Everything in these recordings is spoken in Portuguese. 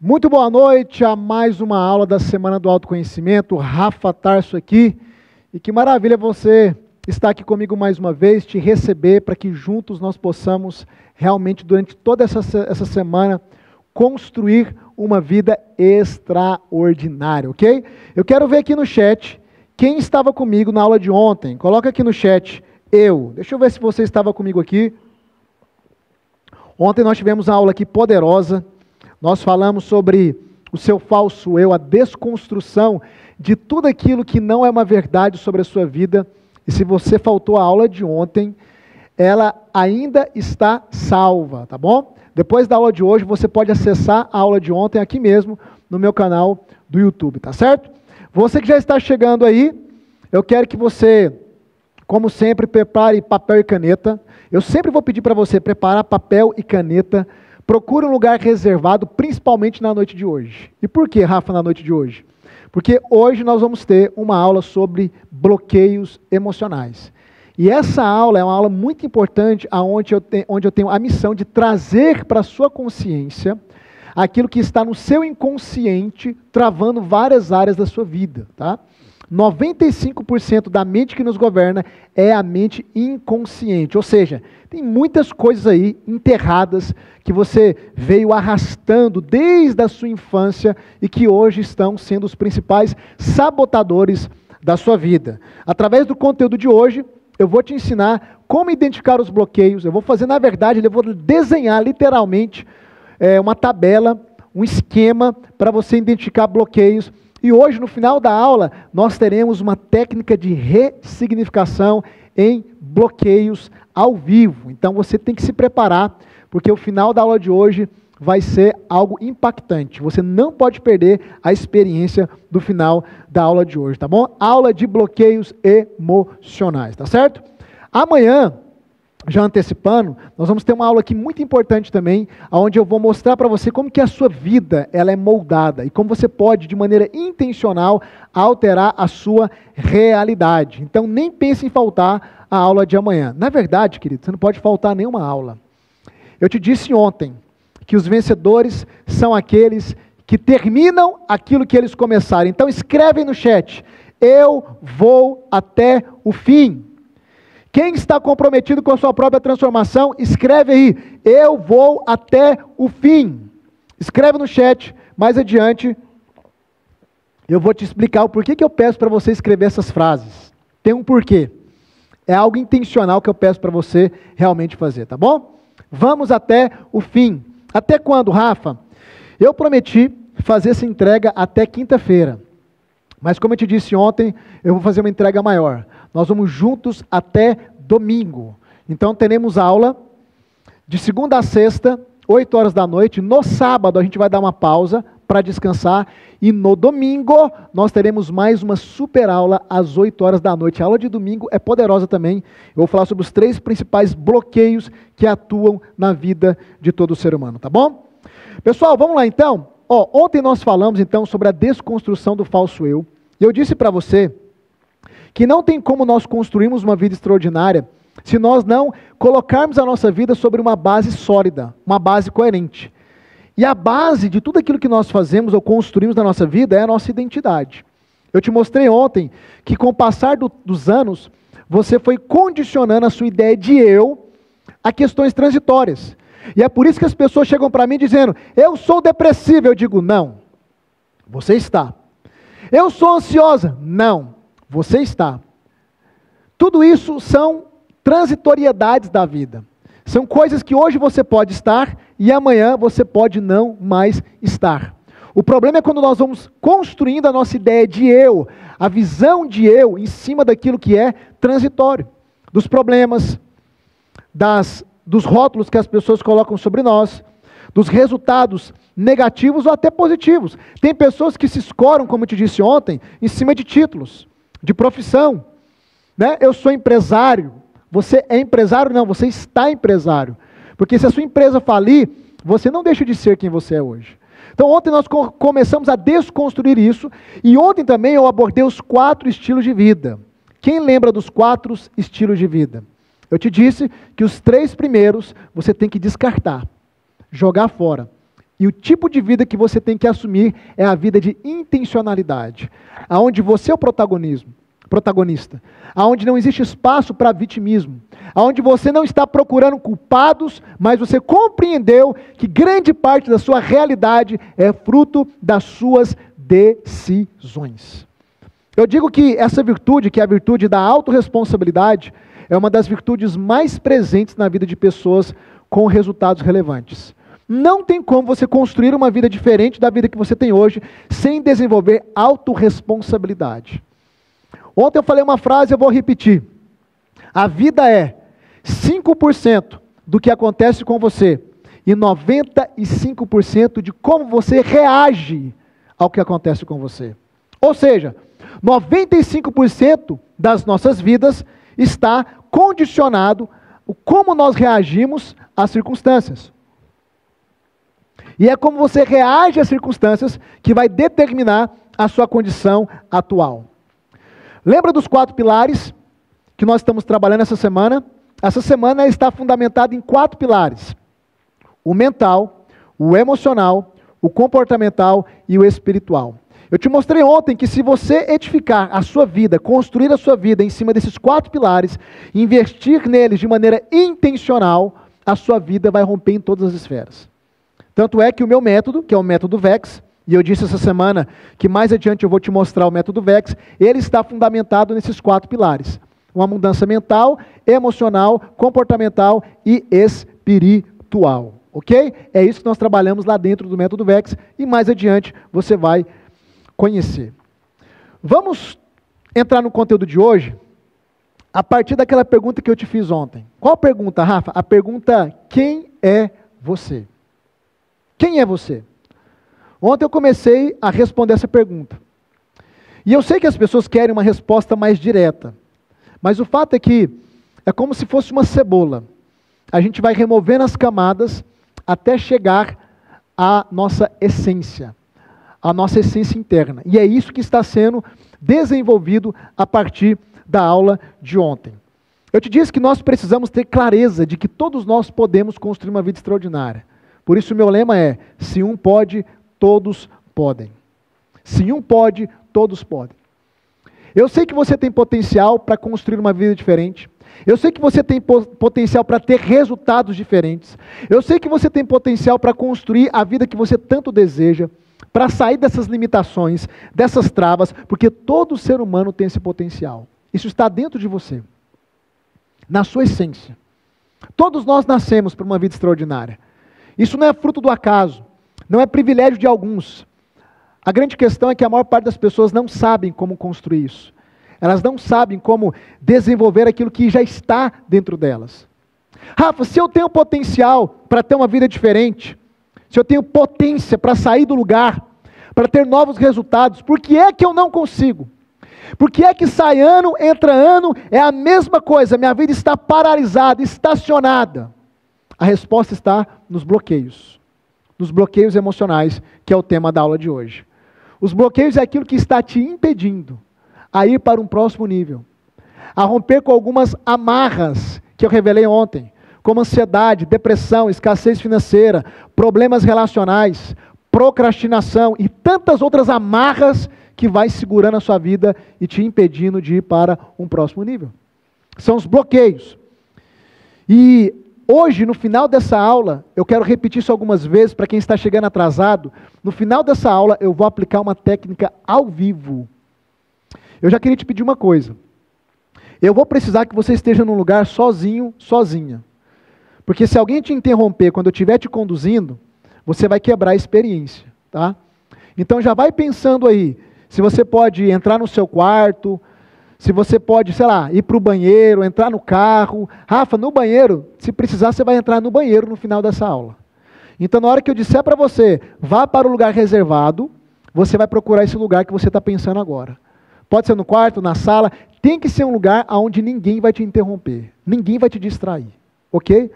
Muito boa noite a mais uma aula da Semana do Autoconhecimento. Rafa Tarso aqui. E que maravilha você estar aqui comigo mais uma vez, te receber para que juntos nós possamos realmente, durante toda essa semana, construir uma vida extraordinária, ok? Eu quero ver aqui no chat quem estava comigo na aula de ontem. Coloca aqui no chat, eu. Deixa eu ver se você estava comigo aqui. Ontem nós tivemos uma aula aqui poderosa. Nós falamos sobre o seu falso eu, a desconstrução de tudo aquilo que não é uma verdade sobre a sua vida. E se você faltou a aula de ontem, ela ainda está salva, tá bom? Depois da aula de hoje, você pode acessar a aula de ontem aqui mesmo, no meu canal do YouTube, tá certo? Você que já está chegando aí, eu quero que você, como sempre, prepare papel e caneta. Eu sempre vou pedir para você preparar papel e caneta. Procure um lugar reservado, principalmente na noite de hoje. E por que, Rafa, na noite de hoje? Porque hoje nós vamos ter uma aula sobre bloqueios emocionais. E essa aula é uma aula muito importante, onde eu tenho a missão de trazer para a sua consciência aquilo que está no seu inconsciente, travando várias áreas da sua vida, tá? 95% da mente que nos governa é a mente inconsciente, ou seja, tem muitas coisas aí enterradas que você veio arrastando desde a sua infância e que hoje estão sendo os principais sabotadores da sua vida. Através do conteúdo de hoje, eu vou te ensinar como identificar os bloqueios. Eu vou fazer, na verdade, eu vou desenhar literalmente uma tabela, um esquema para você identificar bloqueios. E hoje, no final da aula, nós teremos uma técnica de ressignificação em bloqueios ao vivo. Então, você tem que se preparar, porque o final da aula de hoje vai ser algo impactante. Você não pode perder a experiência do final da aula de hoje, tá bom? Aula de bloqueios emocionais, tá certo? Amanhã, já antecipando, nós vamos ter uma aula aqui muito importante também, onde eu vou mostrar para você como que a sua vida ela é moldada e como você pode, de maneira intencional, alterar a sua realidade. Então, nem pense em faltar a aula de amanhã. Na verdade, querido, você não pode faltar nenhuma aula. Eu te disse ontem que os vencedores são aqueles que terminam aquilo que eles começaram. Então, escreve no chat, eu vou até o fim. Quem está comprometido com a sua própria transformação, escreve aí, eu vou até o fim. Escreve no chat, mais adiante, eu vou te explicar o porquê que eu peço para você escrever essas frases. Tem um porquê. É algo intencional que eu peço para você realmente fazer, tá bom? Vamos até o fim. Até quando, Rafa? Eu prometi fazer essa entrega até quinta-feira. Mas como eu te disse ontem, eu vou fazer uma entrega maior. Nós vamos juntos até domingo. Então teremos aula de segunda a sexta, 8 horas da noite. No sábado a gente vai dar uma pausa para descansar. E no domingo nós teremos mais uma super aula às 8 horas da noite. A aula de domingo é poderosa também. Eu vou falar sobre os 3 principais bloqueios que atuam na vida de todo ser humano, tá bom? Pessoal, vamos lá então. Ontem nós falamos então sobre a desconstrução do falso eu. E eu disse para você que não tem como nós construirmos uma vida extraordinária se nós não colocarmos a nossa vida sobre uma base sólida, uma base coerente. E a base de tudo aquilo que nós fazemos ou construímos na nossa vida é a nossa identidade. Eu te mostrei ontem que com o passar dos anos, você foi condicionando a sua ideia de eu a questões transitórias. E é por isso que as pessoas chegam para mim dizendo, eu sou depressiva. Eu digo, não, você está. Eu sou ansiosa. Não, você está. Tudo isso são transitoriedades da vida. São coisas que hoje você pode estar e amanhã você pode não mais estar. O problema é quando nós vamos construindo a nossa ideia de eu, a visão de eu em cima daquilo que é transitório. Dos problemas, dos rótulos que as pessoas colocam sobre nós, dos resultados negativos ou até positivos. Tem pessoas que se escoram, como eu te disse ontem, em cima de títulos, de profissão. Né? Eu sou empresário. Você é empresário? Não, você está empresário. Porque se a sua empresa falir, você não deixa de ser quem você é hoje. Então ontem nós começamos a desconstruir isso, e ontem também eu abordei os 4 estilos de vida. Quem lembra dos 4 estilos de vida? Eu te disse que os 3 primeiros você tem que descartar, jogar fora. E o tipo de vida que você tem que assumir é a vida de intencionalidade, aonde você é o protagonista, aonde não existe espaço para vitimismo, aonde você não está procurando culpados, mas você compreendeu que grande parte da sua realidade é fruto das suas decisões. Eu digo que essa virtude, que é a virtude da autorresponsabilidade, é uma das virtudes mais presentes na vida de pessoas com resultados relevantes. Não tem como você construir uma vida diferente da vida que você tem hoje sem desenvolver autorresponsabilidade. Ontem eu falei uma frase, eu vou repetir. A vida é 5% do que acontece com você e 95% de como você reage ao que acontece com você. Ou seja, 95% das nossas vidas está condicionado o como nós reagimos às circunstâncias. E é como você reage às circunstâncias que vai determinar a sua condição atual. Lembra dos 4 pilares que nós estamos trabalhando essa semana? Essa semana está fundamentada em 4 pilares: o mental, o emocional, o comportamental e o espiritual. Eu te mostrei ontem que se você edificar a sua vida, construir a sua vida em cima desses 4 pilares, investir neles de maneira intencional, a sua vida vai romper em todas as esferas. Tanto é que o meu método, que é o método VEX, e eu disse essa semana que mais adiante eu vou te mostrar o método VEX, ele está fundamentado nesses 4 pilares: uma mudança mental, emocional, comportamental e espiritual. Ok? É isso que nós trabalhamos lá dentro do método VEX, e mais adiante você vai conhecer. Vamos entrar no conteúdo de hoje a partir daquela pergunta que eu te fiz ontem. Qual pergunta, Rafa? A pergunta: quem é você? Quem é você? Ontem eu comecei a responder essa pergunta. E eu sei que as pessoas querem uma resposta mais direta, mas o fato é que é como se fosse uma cebola. A gente vai removendo as camadas até chegar à nossa essência interna. E é isso que está sendo desenvolvido a partir da aula de ontem. Eu te disse que nós precisamos ter clareza de que todos nós podemos construir uma vida extraordinária. Por isso o meu lema é: se um pode, todos podem. Se um pode, todos podem. Eu sei que você tem potencial para construir uma vida diferente. Eu sei que você tem potencial para ter resultados diferentes. Eu sei que você tem potencial para construir a vida que você tanto deseja, para sair dessas limitações, dessas travas, porque todo ser humano tem esse potencial. Isso está dentro de você, na sua essência. Todos nós nascemos para uma vida extraordinária. Isso não é fruto do acaso, não é privilégio de alguns. A grande questão é que a maior parte das pessoas não sabem como construir isso. Elas não sabem como desenvolver aquilo que já está dentro delas. Rafa, se eu tenho potencial para ter uma vida diferente, se eu tenho potência para sair do lugar, para ter novos resultados, por que é que eu não consigo? Por que é que sai ano, entra ano, é a mesma coisa, minha vida está paralisada, estacionada? A resposta está nos bloqueios emocionais, que é o tema da aula de hoje. Os bloqueios é aquilo que está te impedindo a ir para um próximo nível, a romper com algumas amarras que eu revelei ontem, como ansiedade, depressão, escassez financeira, problemas relacionais, procrastinação e tantas outras amarras que vai segurando a sua vida e te impedindo de ir para um próximo nível. São os bloqueios. E hoje, no final dessa aula, eu quero repetir isso algumas vezes para quem está chegando atrasado. No final dessa aula, eu vou aplicar uma técnica ao vivo. Eu já queria te pedir uma coisa. Eu vou precisar que você esteja num lugar sozinho, sozinha. Porque se alguém te interromper quando eu estiver te conduzindo, você vai quebrar a experiência, tá? Então já vai pensando aí, se você pode entrar no seu quarto, se você pode, sei lá, ir para o banheiro, entrar no carro. Rafa, no banheiro, se precisar, você vai entrar no banheiro no final dessa aula. Então, na hora que eu disser para você, vá para o lugar reservado, você vai procurar esse lugar que você está pensando agora. Pode ser no quarto, na sala, tem que ser um lugar onde ninguém vai te interromper, ninguém vai te distrair, ok?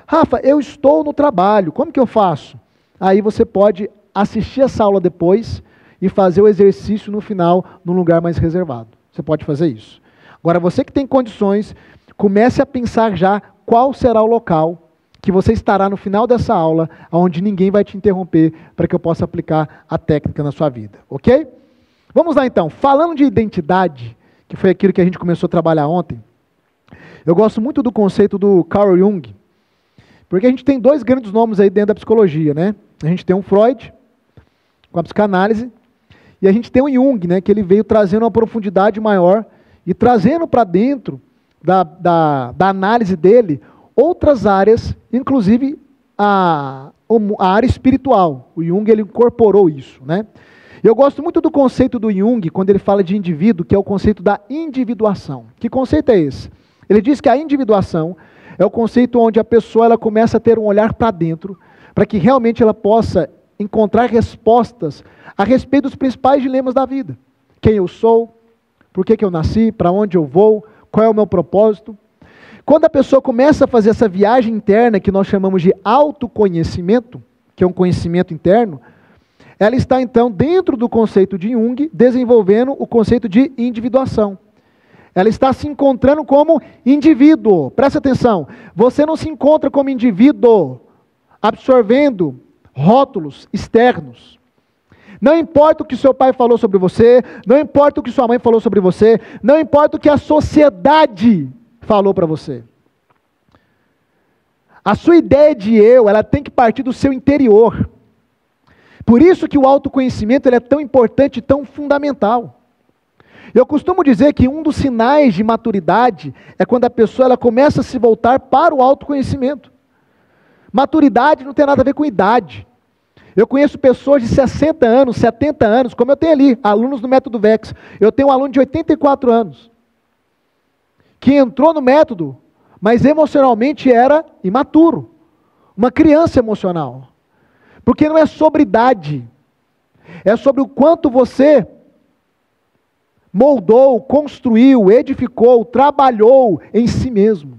Rafa, eu estou no trabalho, como que eu faço? Aí você pode assistir essa aula depois e fazer o exercício no final, num lugar mais reservado. Você pode fazer isso. Agora, você que tem condições, comece a pensar já qual será o local que você estará no final dessa aula, onde ninguém vai te interromper, para que eu possa aplicar a técnica na sua vida, ok? Vamos lá então, falando de identidade, que foi aquilo que a gente começou a trabalhar ontem, eu gosto muito do conceito do Carl Jung, porque a gente tem dois grandes nomes aí dentro da psicologia, né? A gente tem um Freud, com a psicanálise, e a gente tem o Jung, né, que ele veio trazendo uma profundidade maior, e trazendo para dentro da análise dele, outras áreas, inclusive a área espiritual. O Jung ele incorporou isso, né? Eu gosto muito do conceito do Jung, quando ele fala de indivíduo, que é o conceito da individuação. Que conceito é esse? Ele diz que a individuação é o conceito onde a pessoa ela começa a ter um olhar para dentro, para que realmente ela possa encontrar respostas a respeito dos principais dilemas da vida. Quem eu sou, por que eu nasci, para onde eu vou, qual é o meu propósito. Quando a pessoa começa a fazer essa viagem interna, que nós chamamos de autoconhecimento, que é um conhecimento interno, ela está então dentro do conceito de Jung, desenvolvendo o conceito de individuação. Ela está se encontrando como indivíduo. Presta atenção, você não se encontra como indivíduo absorvendo rótulos externos. Não importa o que seu pai falou sobre você, não importa o que sua mãe falou sobre você, não importa o que a sociedade falou para você. A sua ideia de eu, ela tem que partir do seu interior. Por isso que o autoconhecimento ele é tão importante e tão fundamental. Eu costumo dizer que um dos sinais de maturidade é quando a pessoa ela começa a se voltar para o autoconhecimento. Maturidade não tem nada a ver com idade. Eu conheço pessoas de 60 anos, 70 anos, como eu tenho ali, alunos do método VEX. Eu tenho um aluno de 84 anos, que entrou no método, mas emocionalmente era imaturo. Uma criança emocional. Porque não é sobre idade. É sobre o quanto você moldou, construiu, edificou, trabalhou em si mesmo.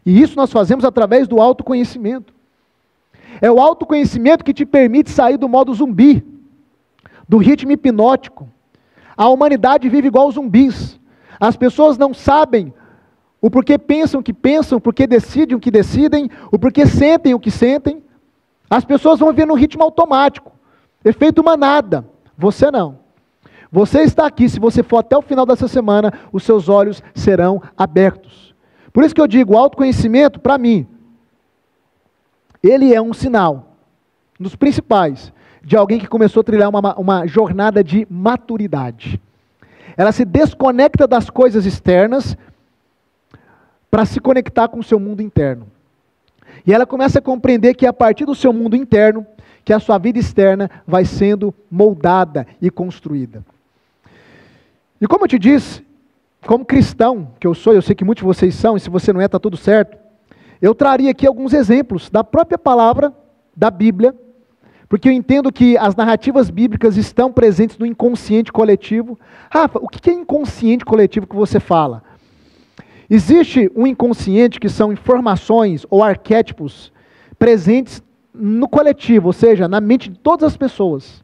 E isso nós fazemos através do autoconhecimento. É o autoconhecimento que te permite sair do modo zumbi, do ritmo hipnótico. A humanidade vive igual zumbis. As pessoas não sabem o porquê pensam o que pensam, o porquê decidem o que decidem, o porquê sentem o que sentem. As pessoas vão viver no ritmo automático, efeito manada. Você não. Você está aqui, se você for até o final dessa semana, os seus olhos serão abertos. Por isso que eu digo, o autoconhecimento, para mim, ele é um sinal, dos principais, de alguém que começou a trilhar uma jornada de maturidade. Ela se desconecta das coisas externas para se conectar com o seu mundo interno. E ela começa a compreender que a partir do seu mundo interno, que a sua vida externa vai sendo moldada e construída. E como eu te disse, como cristão que eu sou, eu sei que muitos de vocês são, e se você não é, está tudo certo, eu traria aqui alguns exemplos da própria palavra da Bíblia, porque eu entendo que as narrativas bíblicas estão presentes no inconsciente coletivo. Rafa, o que é inconsciente coletivo que você fala? Existe um inconsciente que são informações ou arquétipos presentes no coletivo, ou seja, na mente de todas as pessoas.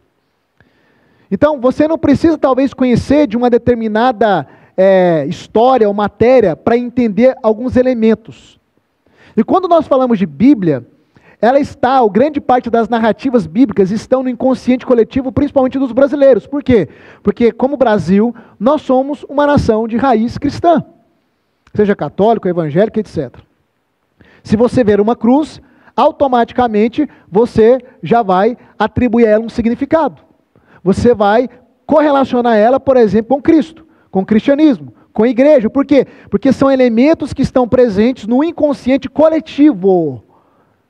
Então, você não precisa talvez conhecer de uma determinada história ou matéria para entender alguns elementos. E quando nós falamos de Bíblia, grande parte das narrativas bíblicas estão no inconsciente coletivo, principalmente dos brasileiros. Por quê? Porque, como Brasil, nós somos uma nação de raiz cristã. Seja católico, evangélico, etc. Se você ver uma cruz, automaticamente você já vai atribuir a ela um significado. Você vai correlacionar ela, por exemplo, com Cristo, com o cristianismo, com a igreja. Por quê? Porque são elementos que estão presentes no inconsciente coletivo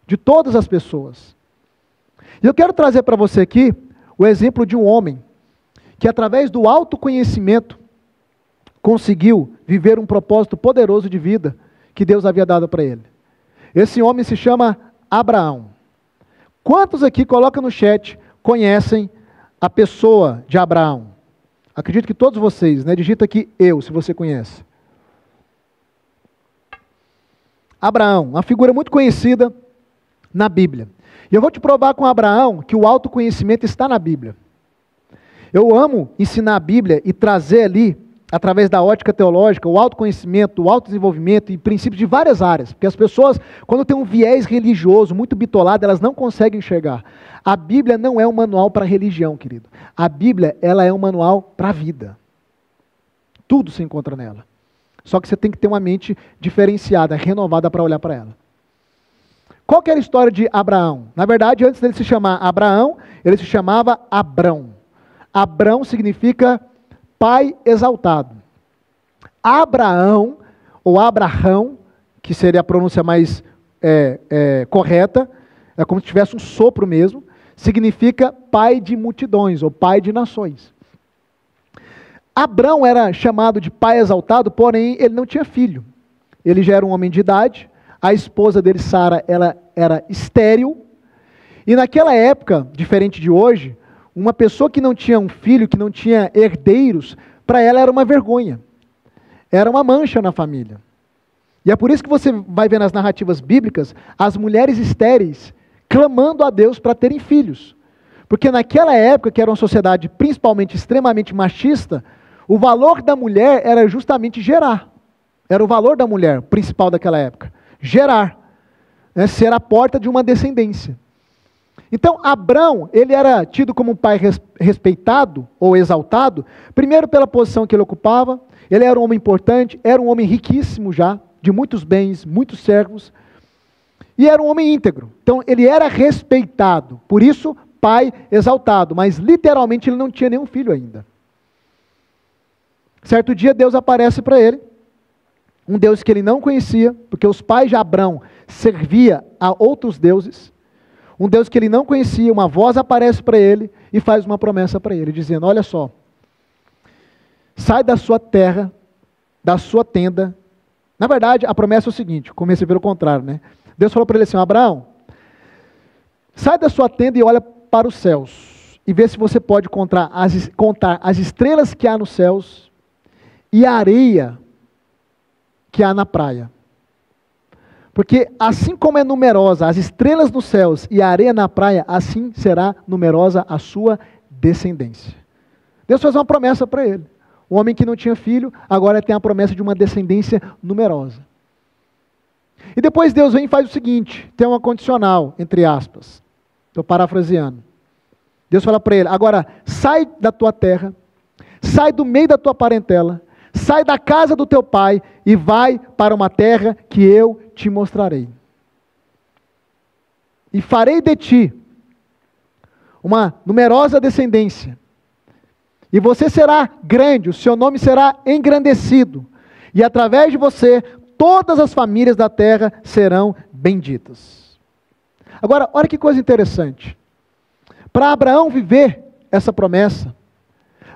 de todas as pessoas. E eu quero trazer para você aqui o exemplo de um homem que, através do autoconhecimento, conseguiu viver um propósito poderoso de vida que Deus havia dado para ele. Esse homem se chama Abraão. Quantos aqui, coloca no chat, conhecem a pessoa de Abraão? Acredito que todos vocês, né? Digita aqui eu, se você conhece. Abraão, uma figura muito conhecida na Bíblia. E eu vou te provar com Abraão que o autoconhecimento está na Bíblia. Eu amo ensinar a Bíblia e trazer ali através da ótica teológica, o autoconhecimento, o autodesenvolvimento e princípios de várias áreas. Porque as pessoas, quando têm um viés religioso muito bitolado, elas não conseguem enxergar. A Bíblia não é um manual para religião, querido. A Bíblia, ela é um manual para a vida. Tudo se encontra nela. Só que você tem que ter uma mente diferenciada, renovada para olhar para ela. Qual que era a história de Abraão? Na verdade, antes dele se chamar Abraão, ele se chamava Abrão. Abrão significa pai exaltado. Abraão, ou Abrahão, que seria a pronúncia mais correta, é como se tivesse um sopro mesmo, significa pai de multidões, ou pai de nações. Abrão era chamado de pai exaltado, porém ele não tinha filho. Ele já era um homem de idade, a esposa dele, Sara, ela era estéril, e naquela época, diferente de hoje, uma pessoa que não tinha um filho, que não tinha herdeiros, para ela era uma vergonha, era uma mancha na família. E é por isso que você vai ver nas narrativas bíblicas, as mulheres estéreis clamando a Deus para terem filhos. Porque naquela época, que era uma sociedade principalmente extremamente machista, o valor da mulher era justamente gerar. Era o valor da mulher principal daquela época. Gerar. Ser a porta de uma descendência. Então, Abrão, ele era tido como um pai respeitado ou exaltado, primeiro pela posição que ele ocupava, ele era um homem importante, era um homem riquíssimo já, de muitos bens, muitos servos, e era um homem íntegro. Então, ele era respeitado, por isso, pai exaltado, mas literalmente ele não tinha nenhum filho ainda. Certo dia, Deus aparece para ele, um Deus que ele não conhecia, porque os pais de Abrão serviam a outros deuses, um Deus que ele não conhecia, uma voz aparece para ele e faz uma promessa para ele, dizendo, olha só, sai da sua terra, da sua tenda. Na verdade, a promessa é o seguinte, comecei pelo contrário, né? Deus falou para ele assim, Abraão, sai da sua tenda e olha para os céus, e vê se você pode contar as estrelas que há nos céus, e a areia que há na praia. Porque assim como é numerosa as estrelas nos céus e a areia na praia, assim será numerosa a sua descendência. Deus faz uma promessa para ele. O homem que não tinha filho, agora tem a promessa de uma descendência numerosa. E depois Deus vem e faz o seguinte, tem uma condicional, entre aspas. Estou parafraseando. Deus fala para ele, agora sai da tua terra, sai do meio da tua parentela, sai da casa do teu pai e vai para uma terra que eu te mostrarei. E farei de ti uma numerosa descendência. E você será grande, o seu nome será engrandecido. E através de você, todas as famílias da terra serão benditas. Agora, olha que coisa interessante. Para Abraão viver essa promessa,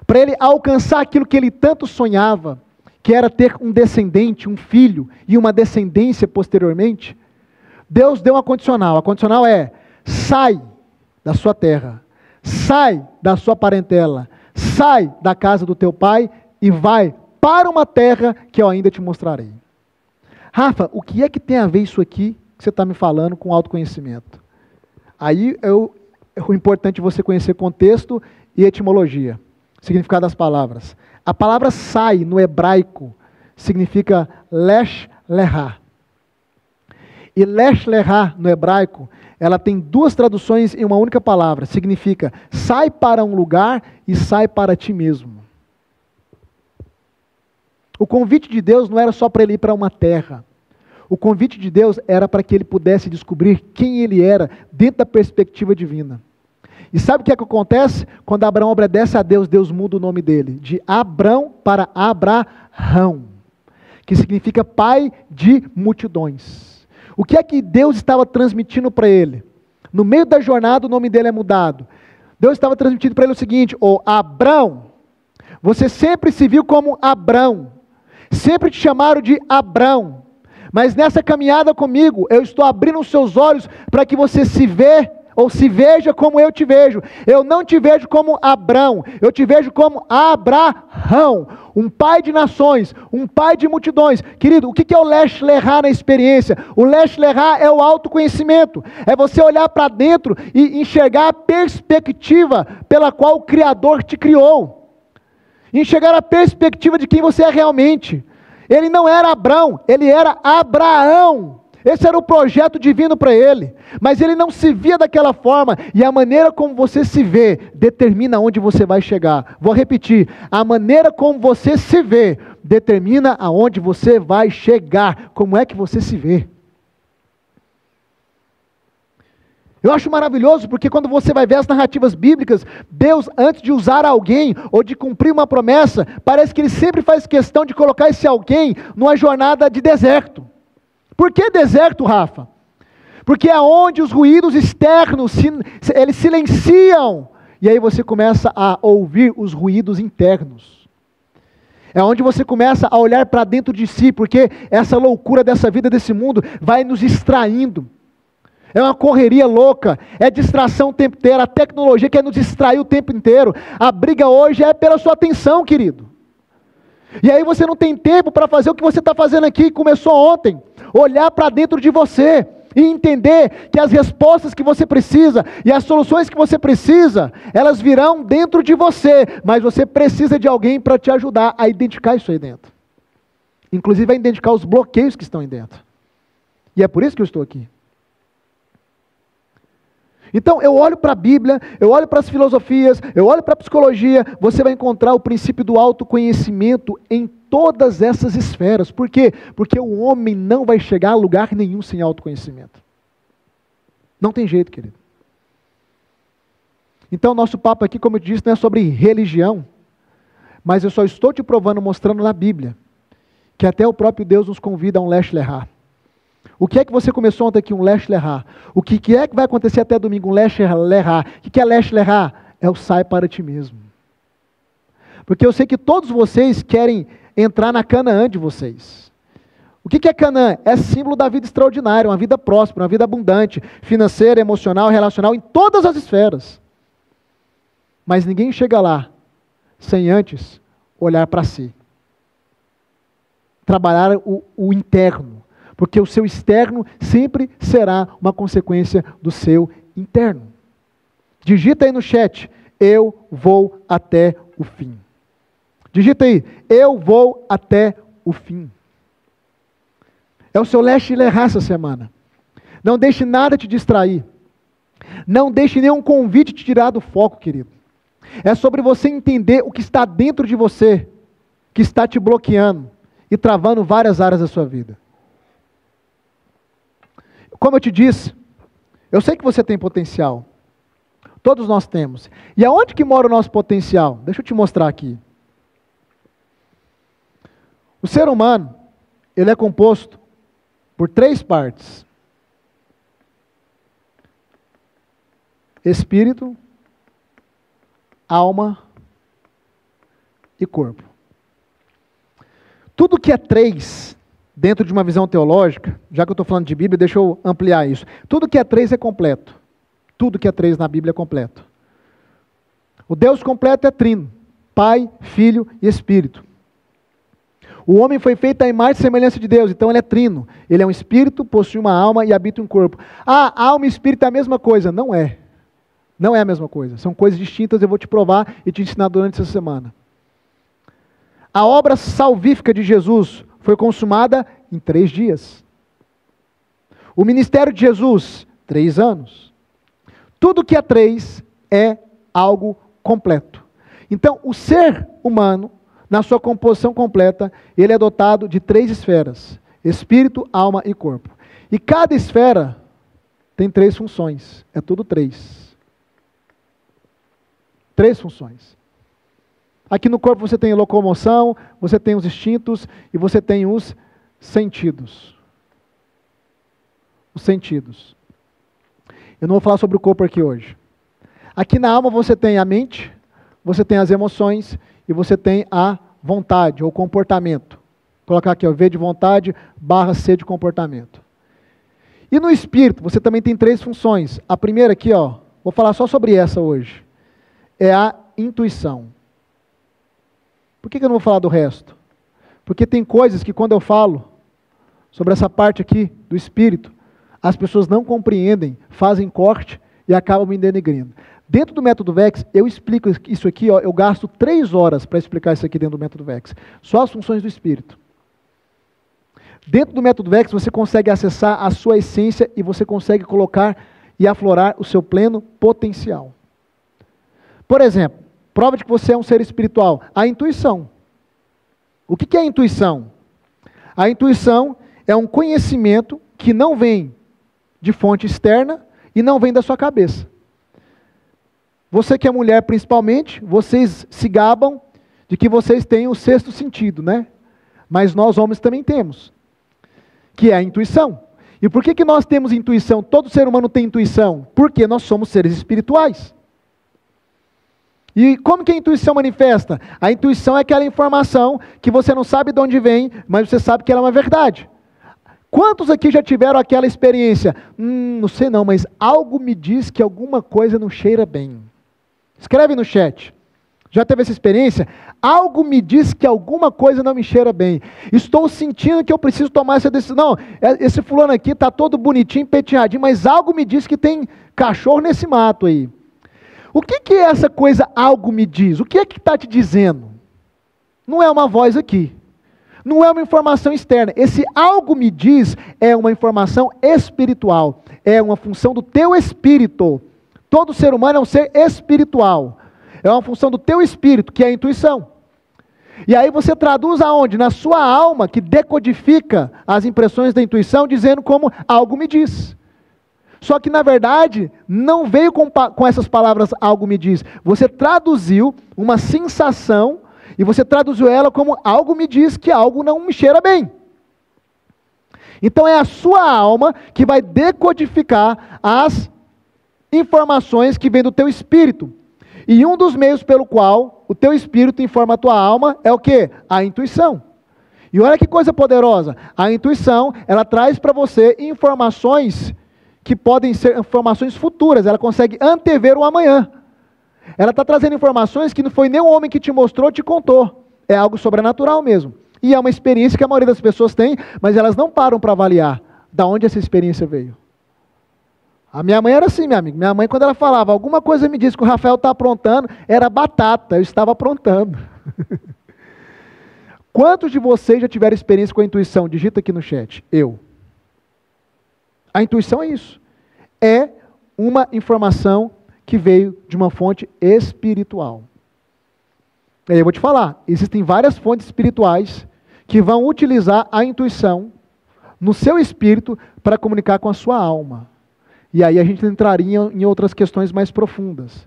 para ele alcançar aquilo que ele tanto sonhava, que era ter um descendente, um filho e uma descendência posteriormente, Deus deu uma condicional. A condicional é, sai da sua terra, sai da sua parentela, sai da casa do teu pai e vai para uma terra que eu ainda te mostrarei. Rafa, o que é que tem a ver isso aqui que você está me falando com autoconhecimento? Aí é o importante você conhecer contexto e etimologia. Significado das palavras. A palavra sai no hebraico significa lesh lehá. E lesh lehá no hebraico, ela tem duas traduções em uma única palavra. Significa sai para um lugar e sai para ti mesmo. O convite de Deus não era só para ele ir para uma terra. O convite de Deus era para que ele pudesse descobrir quem ele era dentro da perspectiva divina. E sabe o que é que acontece? Quando Abraão obedece a Deus, Deus muda o nome dele, de Abrão para Abrahão, que significa pai de multidões. O que é que Deus estava transmitindo para ele? No meio da jornada o nome dele é mudado. Deus estava transmitindo para ele o seguinte, Abrão, você sempre se viu como Abrão, sempre te chamaram de Abrão, mas nessa caminhada comigo, eu estou abrindo os seus olhos para que você se veja como eu te vejo. Eu não te vejo como Abrão, eu te vejo como Abrahão, um pai de nações, um pai de multidões. Querido, o que é o lesh lehá na experiência? O lesh lehá é o autoconhecimento, é você olhar para dentro e enxergar a perspectiva pela qual o Criador te criou. enxergar a perspectiva de quem você é realmente. Ele não era Abrão, ele era Abraão. Esse era o projeto divino para ele, mas ele não se via daquela forma, e a maneira como você se vê determina onde você vai chegar. Vou repetir, a maneira como você se vê determina aonde você vai chegar. Como é que você se vê? Eu acho maravilhoso, porque quando você vai ver as narrativas bíblicas, Deus, antes de usar alguém, ou de cumprir uma promessa, parece que Ele sempre faz questão de colocar esse alguém numa jornada de deserto. Por que deserto, Rafa? Porque é onde os ruídos externos, eles silenciam, e aí você começa a ouvir os ruídos internos. É onde você começa a olhar para dentro de si, porque essa loucura dessa vida, desse mundo, vai nos distraindo. É uma correria louca, é distração o tempo inteiro, a tecnologia quer nos distrair o tempo inteiro. A briga hoje é pela sua atenção, querido. E aí você não tem tempo para fazer o que você está fazendo aqui, começou ontem. Olhar para dentro de você e entender que as respostas que você precisa e as soluções que você precisa, elas virão dentro de você, mas você precisa de alguém para te ajudar a identificar isso aí dentro. Inclusive a identificar os bloqueios que estão aí dentro. E é por isso que eu estou aqui. Então eu olho para a Bíblia, eu olho para as filosofias, eu olho para a psicologia, você vai encontrar o princípio do autoconhecimento em todas essas esferas. Por quê? Porque o homem não vai chegar a lugar nenhum sem autoconhecimento. Não tem jeito, querido. Então nosso papo aqui, como eu disse, não é sobre religião, mas eu só estou te provando, mostrando na Bíblia, que até o próprio Deus nos convida a um lech lechá. O que é que você começou ontem aqui? Um lech lechá. O que é que vai acontecer até domingo? Um lech lechá. O que é lech lechá? É o sai para ti mesmo. Porque eu sei que todos vocês querem entrar na Canaã de vocês. O que é Canaã? É símbolo da vida extraordinária, uma vida próspera, uma vida abundante, financeira, emocional, relacional, em todas as esferas. Mas ninguém chega lá sem antes olhar para si. Trabalhar o interno. Porque o seu externo sempre será uma consequência do seu interno. Digita aí no chat, eu vou até o fim. Digita aí, eu vou até o fim. É o seu lech lechá essa semana. Não deixe nada te distrair. Não deixe nenhum convite te tirar do foco, querido. É sobre você entender o que está dentro de você, que está te bloqueando e travando várias áreas da sua vida. Como eu te disse, eu sei que você tem potencial. Todos nós temos. E aonde que mora o nosso potencial? Deixa eu te mostrar aqui. O ser humano, ele é composto por 3 partes. Espírito, alma e corpo. Tudo que é 3... dentro de uma visão teológica, já que eu estou falando de Bíblia, deixa eu ampliar isso. Tudo que é 3 é completo. Tudo que é 3 na Bíblia é completo. O Deus completo é trino. Pai, Filho e Espírito. O homem foi feito à imagem e semelhança de Deus, então ele é trino. Ele é um espírito, possui uma alma e habita um corpo. Ah, alma e espírito é a mesma coisa. Não é. Não é a mesma coisa. São coisas distintas, eu vou te provar e te ensinar durante essa semana. A obra salvífica de Jesus foi consumada em 3 dias. O ministério de Jesus, 3 anos. Tudo que é 3 é algo completo. Então, o ser humano, na sua composição completa, ele é dotado de 3 esferas: espírito, alma e corpo. E cada esfera tem 3 funções. É tudo 3. 3 funções. Aqui no corpo você tem locomoção, você tem os instintos e você tem os sentidos. Os sentidos. Eu não vou falar sobre o corpo aqui hoje. Aqui na alma você tem a mente, você tem as emoções e você tem a vontade ou comportamento. Vou colocar aqui, ó, V de vontade / C de comportamento. E no espírito você também tem 3 funções. A primeira aqui, ó, vou falar só sobre essa hoje. É a intuição. Por que eu não vou falar do resto? Porque tem coisas que quando eu falo sobre essa parte aqui do espírito, as pessoas não compreendem, fazem corte e acabam me denegrindo. Dentro do método VEX, eu explico isso aqui, ó, eu gasto 3 horas para explicar isso aqui dentro do método VEX. Só as funções do Espírito. Dentro do método VEX, você consegue acessar a sua essência e você consegue colocar e aflorar o seu pleno potencial. Por exemplo, prova de que você é um ser espiritual, a intuição. O que é a intuição? A intuição é um conhecimento que não vem de fonte externa e não vem da sua cabeça. Você que é mulher principalmente, vocês se gabam de que vocês têm o sexto sentido, né? Mas nós homens também temos, que é a intuição. E por que nós temos intuição? Todo ser humano tem intuição? Porque nós somos seres espirituais. E como que a intuição manifesta? A intuição é aquela informação que você não sabe de onde vem, mas você sabe que ela é uma verdade. Quantos aqui já tiveram aquela experiência? Não sei não, mas algo me diz que alguma coisa não cheira bem. Escreve no chat. Já teve essa experiência? Algo me diz que alguma coisa não me cheira bem. Estou sentindo que eu preciso tomar essa decisão. Não, esse fulano aqui está todo bonitinho, petinhadinho, mas algo me diz que tem cachorro nesse mato aí. O que é essa coisa algo me diz? O que é que está te dizendo? Não é uma voz aqui. Não é uma informação externa. Esse algo me diz é uma informação espiritual. É uma função do teu espírito. Todo ser humano é um ser espiritual. É uma função do teu espírito, que é a intuição. E aí você traduz aonde? Na sua alma, que decodifica as impressões da intuição, dizendo como algo me diz. Só que, na verdade, não veio com essas palavras algo me diz. Você traduziu uma sensação e você traduziu ela como algo me diz que algo não me cheira bem. Então é a sua alma que vai decodificar as informações que vêm do teu espírito. E um dos meios pelo qual o teu espírito informa a tua alma é o quê? A intuição. E olha que coisa poderosa. A intuição, ela traz para você informações que podem ser informações futuras, ela consegue antever o amanhã. Ela está trazendo informações que não foi nem o homem que te mostrou, te contou. É algo sobrenatural mesmo. E é uma experiência que a maioria das pessoas tem, mas elas não param para avaliar da onde essa experiência veio. A minha mãe era assim, minha amiga. Minha mãe, quando ela falava, alguma coisa me disse que o Rafael está aprontando, era batata, eu estava aprontando. Quantos de vocês já tiveram experiência com a intuição? Digita aqui no chat. Eu. A intuição é isso. É uma informação que veio de uma fonte espiritual. E aí eu vou te falar, existem várias fontes espirituais que vão utilizar a intuição no seu espírito para comunicar com a sua alma. E aí a gente entraria em outras questões mais profundas,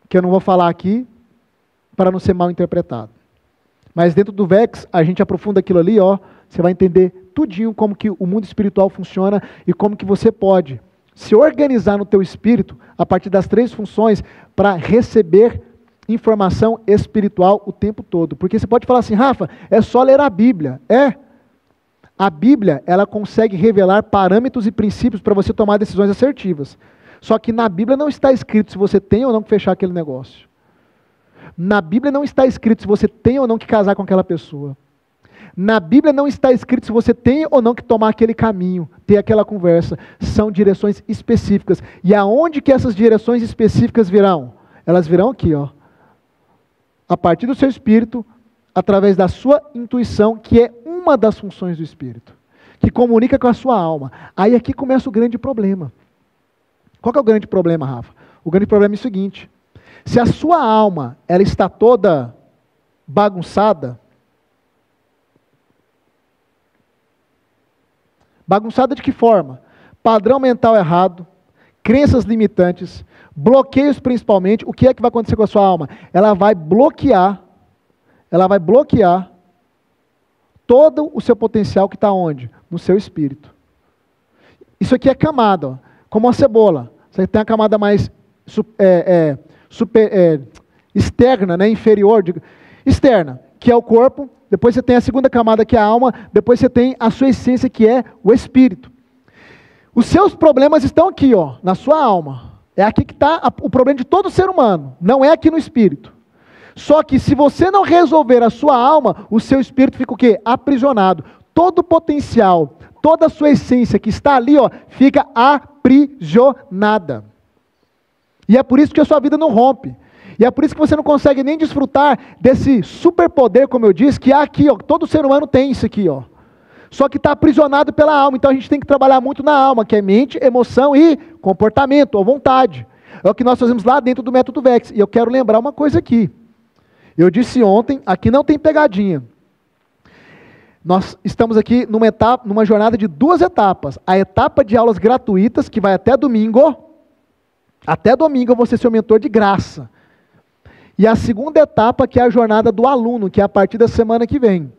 que eu não vou falar aqui para não ser mal interpretado. Mas dentro do VEX, a gente aprofunda aquilo ali, ó, você vai entender tudinho como que o mundo espiritual funciona e como que você pode se organizar no teu espírito a partir das 3 funções para receber informação espiritual o tempo todo. Porque você pode falar assim, Rafa, é só ler a Bíblia. A Bíblia, ela consegue revelar parâmetros e princípios para você tomar decisões assertivas. Só que na Bíblia não está escrito se você tem ou não que fechar aquele negócio. Na Bíblia não está escrito se você tem ou não que casar com aquela pessoa. Na Bíblia não está escrito se você tem ou não que tomar aquele caminho, ter aquela conversa. São direções específicas. E aonde que essas direções específicas virão? Elas virão aqui, ó. A partir do seu espírito, através da sua intuição, que é uma das funções do espírito, que comunica com a sua alma. Aí aqui começa o grande problema. Qual que é o grande problema, Rafa? O grande problema é o seguinte: se a sua alma ela está toda bagunçada, bagunçada de que forma? Padrão mental errado, crenças limitantes, bloqueios principalmente. O que é que vai acontecer com a sua alma? Ela vai bloquear todo o seu potencial que está onde? No seu espírito. Isso aqui é camada, ó, como uma cebola. Você tem a camada mais externa, né, inferior, externa, que é o corpo. Depois você tem a segunda camada, que é a alma. Depois você tem a sua essência, que é o espírito. Os seus problemas estão aqui, ó, na sua alma. É aqui que está o problema de todo ser humano. Não é aqui no espírito. Só que se você não resolver a sua alma, o seu espírito fica o quê? Aprisionado. Todo o potencial, toda a sua essência que está ali, ó, fica aprisionada. E é por isso que a sua vida não rompe. E é por isso que você não consegue nem desfrutar desse superpoder, como eu disse, que há aqui, ó, todo ser humano tem isso aqui, ó. Só que está aprisionado pela alma. Então a gente tem que trabalhar muito na alma, que é mente, emoção e comportamento, ou vontade. É o que nós fazemos lá dentro do método VEX. E eu quero lembrar uma coisa aqui. Eu disse ontem, aqui não tem pegadinha. Nós estamos aqui numa jornada de 2 etapas. A etapa de aulas gratuitas, que vai até domingo. Até domingo eu vou ser seu mentor de graça. E a segunda etapa, que é a jornada do aluno, que é a partir da semana que vem.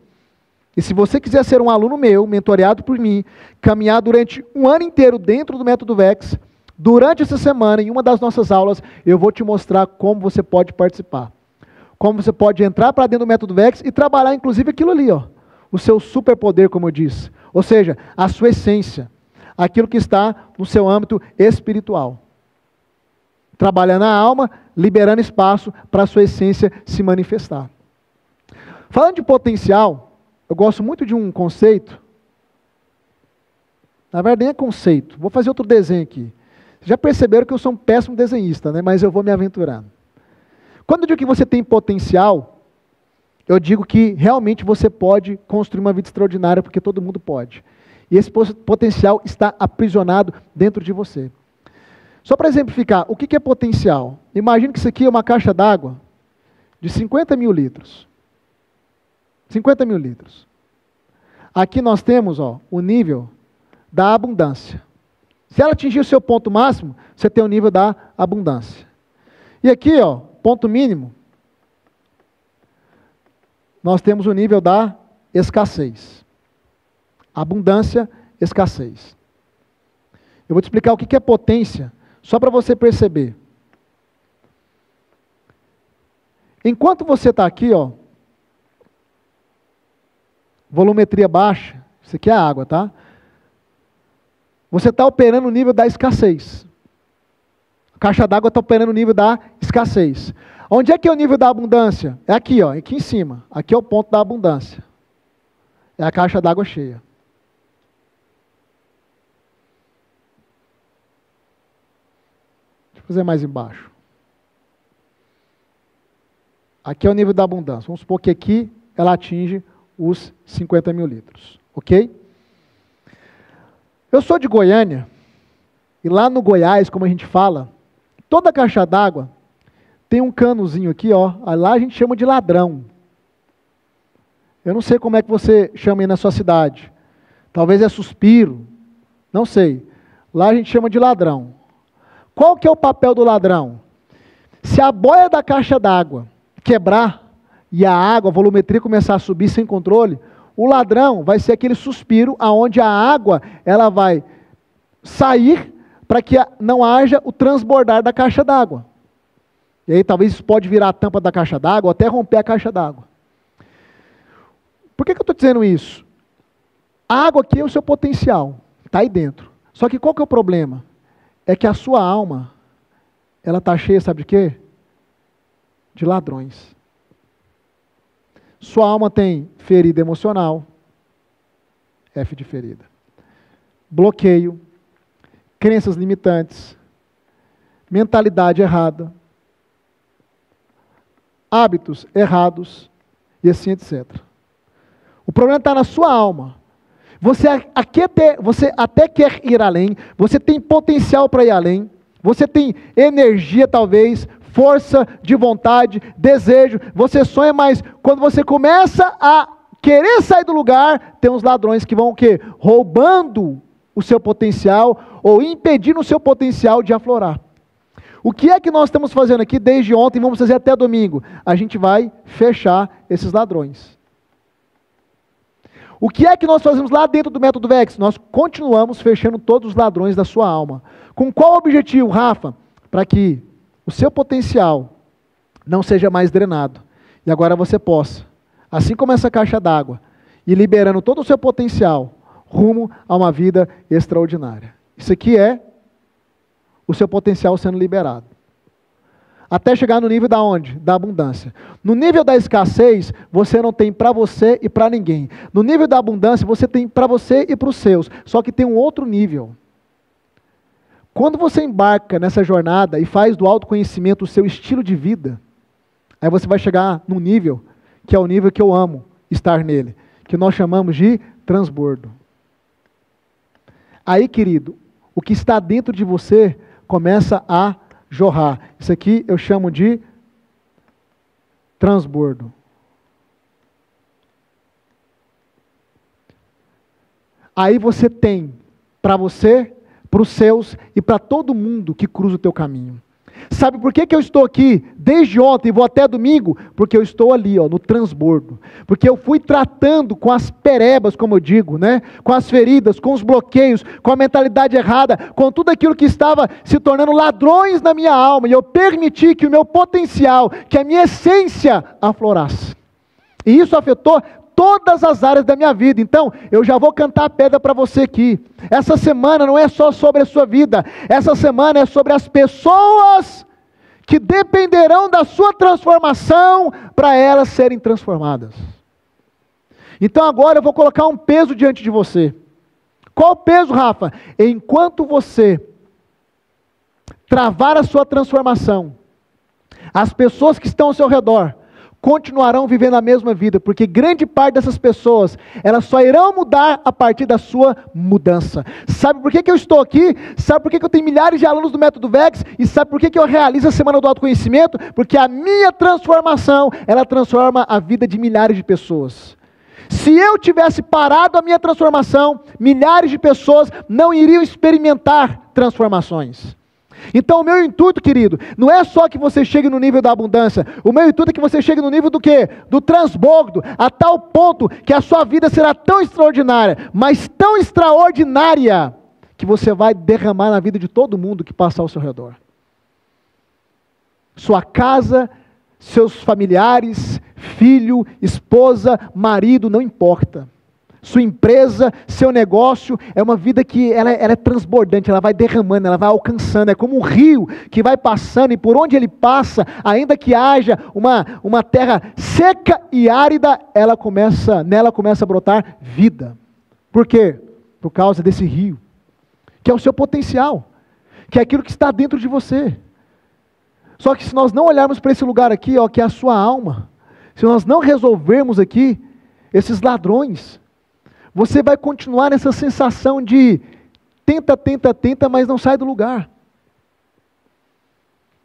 E se você quiser ser um aluno meu, mentoreado por mim, caminhar durante um ano inteiro dentro do método VEX, durante essa semana, em uma das nossas aulas, eu vou te mostrar como você pode participar. Como você pode entrar para dentro do método VEX e trabalhar, inclusive, aquilo ali, ó, o seu superpoder, como eu disse. Ou seja, a sua essência. Aquilo que está no seu âmbito espiritual. Trabalhando a alma, liberando espaço para a sua essência se manifestar. Falando de potencial, eu gosto muito de um conceito. Na verdade, nem é conceito. Vou fazer outro desenho aqui. Já perceberam que eu sou um péssimo desenhista, né? Mas eu vou me aventurando. Quando eu digo que você tem potencial, eu digo que realmente você pode construir uma vida extraordinária, porque todo mundo pode. E esse potencial está aprisionado dentro de você. Só para exemplificar, o que é potencial? Imagine que isso aqui é uma caixa d'água de 50 mil litros. 50 mil litros. Aqui nós temos, ó, o nível da abundância. Se ela atingir o seu ponto máximo, você tem o nível da abundância. E aqui, ó, ponto mínimo, nós temos o nível da escassez. Abundância, escassez. Eu vou te explicar o que é potência, só para você perceber. Enquanto você está aqui, ó, volumetria baixa, isso aqui é água, tá? Você está operando no nível da escassez. A caixa d'água está operando no nível da escassez. Onde é que é o nível da abundância? É aqui, ó, aqui em cima. Aqui é o ponto da abundância. É a caixa d'água cheia. Deixa eu fazer mais embaixo. Aqui é o nível da abundância. Vamos supor que aqui ela atinge os 50 mil litros. Ok? Eu sou de Goiânia, e lá no Goiás, como a gente fala, toda caixa d'água tem um canozinho aqui, ó. Lá a gente chama de ladrão. Eu não sei como é que você chama aí na sua cidade. Talvez é suspiro. Não sei. Lá a gente chama de ladrão. Qual que é o papel do ladrão? Se a boia da caixa d'água quebrar e a água, a volumetria começar a subir sem controle, o ladrão vai ser aquele suspiro aonde a água ela vai sair para que não haja o transbordar da caixa d'água. E aí talvez isso pode virar a tampa da caixa d'água ou até romper a caixa d'água. Por que eu estou dizendo isso? A água aqui é o seu potencial, está aí dentro. Só que qual que é o problema? É que a sua alma, ela está cheia, sabe de quê? De ladrões. Sua alma tem ferida emocional, F de ferida, bloqueio, crenças limitantes, mentalidade errada, hábitos errados e assim etc. O problema está na sua alma. Você até quer ir além, você tem potencial para ir além, você tem energia talvez, força de vontade, desejo, você sonha, mas quando você começa a querer sair do lugar, tem uns ladrões que vão o quê? Roubando o seu potencial ou impedindo o seu potencial de aflorar. O que é que nós estamos fazendo aqui desde ontem, vamos fazer até domingo? A gente vai fechar esses ladrões. O que é que nós fazemos lá dentro do método VEX? Nós continuamos fechando todos os ladrões da sua alma. Com qual objetivo, Rafa? Para que o seu potencial não seja mais drenado. E agora você possa, assim como essa caixa d'água, ir liberando todo o seu potencial rumo a uma vida extraordinária. Isso aqui é o seu potencial sendo liberado. Até chegar no nível da onde? Da abundância. No nível da escassez, você não tem para você e para ninguém. No nível da abundância, você tem para você e para os seus. Só que tem um outro nível. Quando você embarca nessa jornada e faz do autoconhecimento o seu estilo de vida, aí você vai chegar num nível que é o nível que eu amo estar nele, que nós chamamos de transbordo. Aí, querido, o que está dentro de você começa a jorrar. Isso aqui eu chamo de transbordo. Aí você tem para você, para os seus e para todo mundo que cruza o teu caminho. Sabe por que eu estou aqui desde ontem e vou até domingo? Porque eu estou ali, no transbordo. Porque eu fui tratando com as perebas, como eu digo, né? Com as feridas, com os bloqueios, com a mentalidade errada, com tudo aquilo que estava se tornando ladrões na minha alma. E eu permiti que o meu potencial, que a minha essência aflorasse. E isso afetou todas as áreas da minha vida. Então, eu já vou cantar a pedra para você aqui. Essa semana não é só sobre a sua vida. Essa semana é sobre as pessoas que dependerão da sua transformação para elas serem transformadas. Então agora eu vou colocar um peso diante de você. Qual o peso, Rafa? Enquanto você travar a sua transformação, as pessoas que estão ao seu redor continuarão vivendo a mesma vida, porque grande parte dessas pessoas, elas só irão mudar a partir da sua mudança. Sabe por que eu estou aqui? Sabe por que eu tenho milhares de alunos do Método Vex? E sabe por que eu realizo a Semana do Autoconhecimento? Porque a minha transformação, ela transforma a vida de milhares de pessoas. Se eu tivesse parado a minha transformação, milhares de pessoas não iriam experimentar transformações. Então o meu intuito, querido, não é só que você chegue no nível da abundância. O meu intuito é que você chegue no nível do quê? Do transbordo, a tal ponto que a sua vida será tão extraordinária, mas tão extraordinária, que você vai derramar na vida de todo mundo que passar ao seu redor. Sua casa, seus familiares, filho, esposa, marido, não importa. Sua empresa, seu negócio, é uma vida que ela é transbordante, ela vai derramando, ela vai alcançando, é como um rio que vai passando, e por onde ele passa, ainda que haja uma terra seca e árida, nela começa a brotar vida. Por quê? Por causa desse rio, que é o seu potencial, que é aquilo que está dentro de você. Só que se nós não olharmos para esse lugar aqui, que é a sua alma, se nós não resolvermos aqui esses ladrões, você vai continuar nessa sensação de tenta, mas não sai do lugar.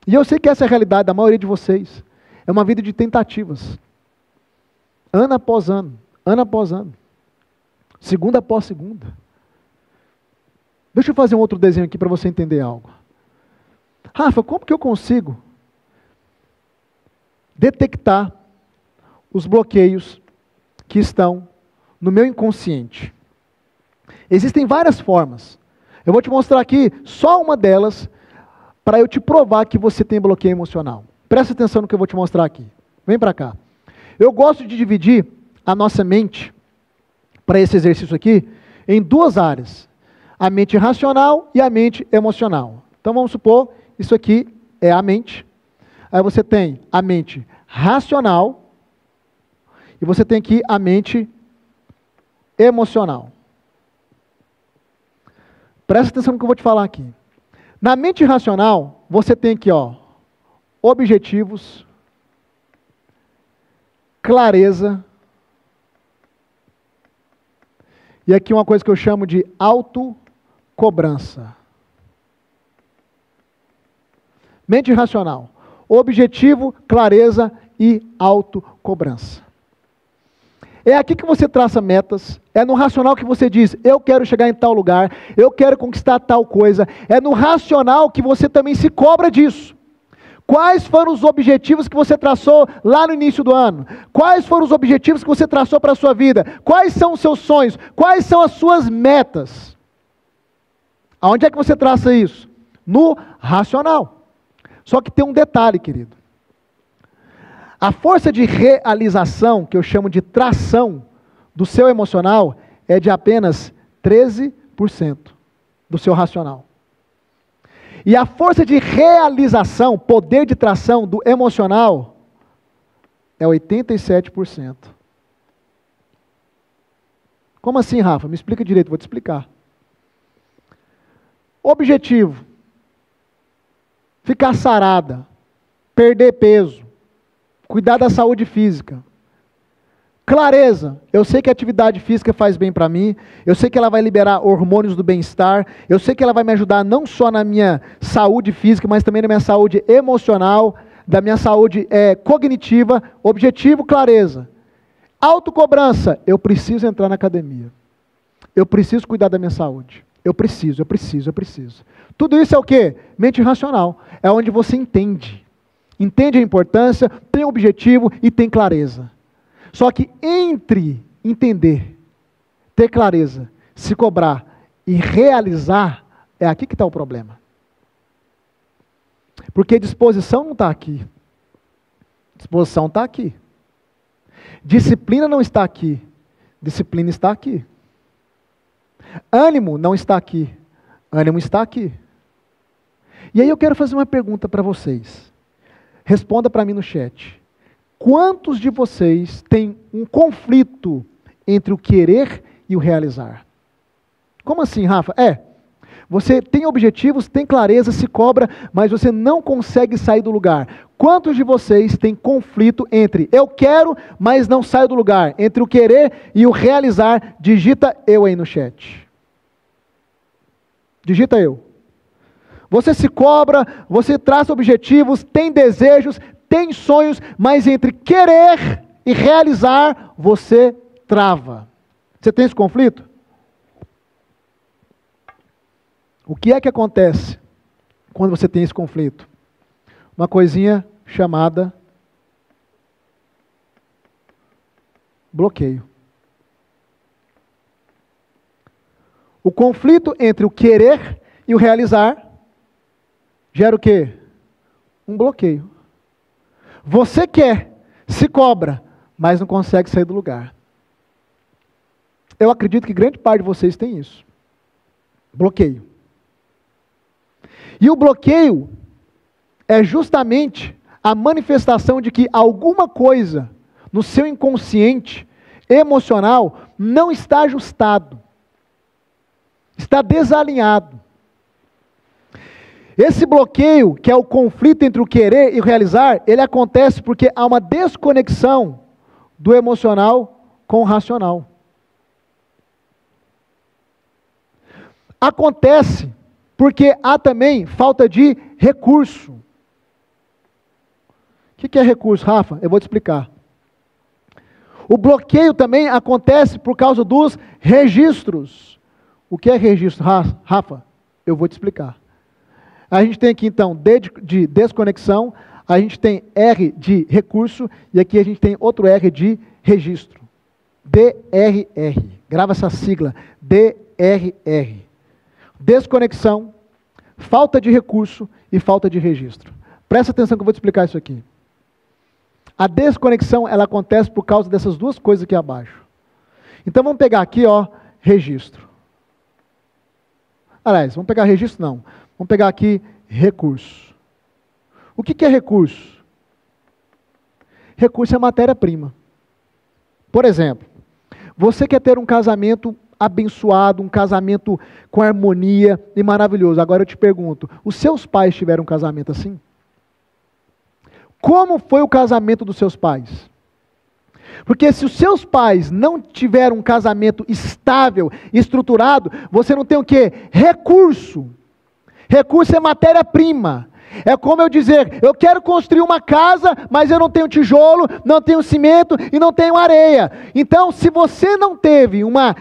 E eu sei que essa é a realidade da maioria de vocês. É uma vida de tentativas. Ano após ano, segunda após segunda. Deixa eu fazer um outro desenho aqui para você entender algo. Rafa, como que eu consigo detectar os bloqueios que estão no meu inconsciente? Existem várias formas. Eu vou te mostrar aqui só uma delas para eu te provar que você tem bloqueio emocional. Presta atenção no que eu vou te mostrar aqui. Vem para cá. Eu gosto de dividir a nossa mente, para esse exercício aqui, em duas áreas. A mente racional e a mente emocional. Então vamos supor, isso aqui é a mente. Aí você tem a mente racional e você tem aqui a mente emocional. Presta atenção no que eu vou te falar aqui. Na mente racional, você tem aqui, objetivos, clareza, e aqui uma coisa que eu chamo de autocobrança. Mente racional, objetivo, clareza e autocobrança. É aqui que você traça metas, é no racional que você diz, eu quero chegar em tal lugar, eu quero conquistar tal coisa, é no racional que você também se cobra disso. Quais foram os objetivos que você traçou lá no início do ano? Quais foram os objetivos que você traçou para a sua vida? Quais são os seus sonhos? Quais são as suas metas? Aonde é que você traça isso? No racional. Só que tem um detalhe, querido. A força de realização, que eu chamo de tração, do seu emocional, é de apenas 13% do seu racional. E a força de realização, poder de tração do emocional, é 87%. Como assim, Rafa? Me explica direito, vou te explicar. Objetivo, ficar sarada, perder peso, cuidar da saúde física. Clareza, eu sei que a atividade física faz bem para mim, eu sei que ela vai liberar hormônios do bem-estar, eu sei que ela vai me ajudar não só na minha saúde física, mas também na minha saúde emocional, da minha saúde cognitiva. Objetivo, clareza. Autocobrança, eu preciso entrar na academia, eu preciso cuidar da minha saúde, eu preciso. Tudo isso é o quê? Mente racional, é onde você entende a importância, tem objetivo e tem clareza. Só que entre entender, ter clareza, se cobrar e realizar, é aqui que está o problema. Porque disposição não está aqui. Disposição está aqui. Disciplina não está aqui. Disciplina está aqui. Ânimo não está aqui. Ânimo está aqui. E aí eu quero fazer uma pergunta para vocês. Responda para mim no chat. Quantos de vocês têm um conflito entre o querer e o realizar? Como assim, Rafa? Você tem objetivos, tem clareza, se cobra, mas você não consegue sair do lugar. Quantos de vocês têm conflito entre eu quero, mas não saio do lugar? Entre o querer e o realizar? Digita eu aí no chat. Digita eu. Você se cobra, você traça objetivos, tem desejos, tem sonhos, mas entre querer e realizar, você trava. Você tem esse conflito? O que é que acontece quando você tem esse conflito? Uma coisinha chamada bloqueio. O conflito entre o querer e o realizar gera o quê? Um bloqueio. Você quer, se cobra, mas não consegue sair do lugar. Eu acredito que grande parte de vocês tem isso. Bloqueio. E o bloqueio é justamente a manifestação de que alguma coisa no seu inconsciente emocional não está ajustado. Está desalinhado. Esse bloqueio, que é o conflito entre o querer e o realizar, ele acontece porque há uma desconexão do emocional com o racional. Acontece porque há também falta de recurso. O que é recurso, Rafa? Eu vou te explicar. O bloqueio também acontece por causa dos registros. O que é registro, Rafa? Eu vou te explicar. A gente tem aqui então D de desconexão, a gente tem R de recurso e aqui a gente tem outro R de registro. DRR. Grava essa sigla. DRR. Desconexão, falta de recurso e falta de registro. Presta atenção que eu vou te explicar isso aqui. A desconexão, ela acontece por causa dessas duas coisas aqui abaixo. Então vamos pegar aqui, registro. Aliás, vamos pegar registro não. Vamos pegar aqui recurso. O que é recurso? Recurso é matéria-prima. Por exemplo, você quer ter um casamento abençoado, um casamento com harmonia e maravilhoso. Agora eu te pergunto, os seus pais tiveram um casamento assim? Como foi o casamento dos seus pais? Porque se os seus pais não tiveram um casamento estável, estruturado, você não tem o quê? Recurso. Recurso é matéria-prima. É como eu dizer, eu quero construir uma casa, mas eu não tenho tijolo, não tenho cimento e não tenho areia. Então, se você não teve uma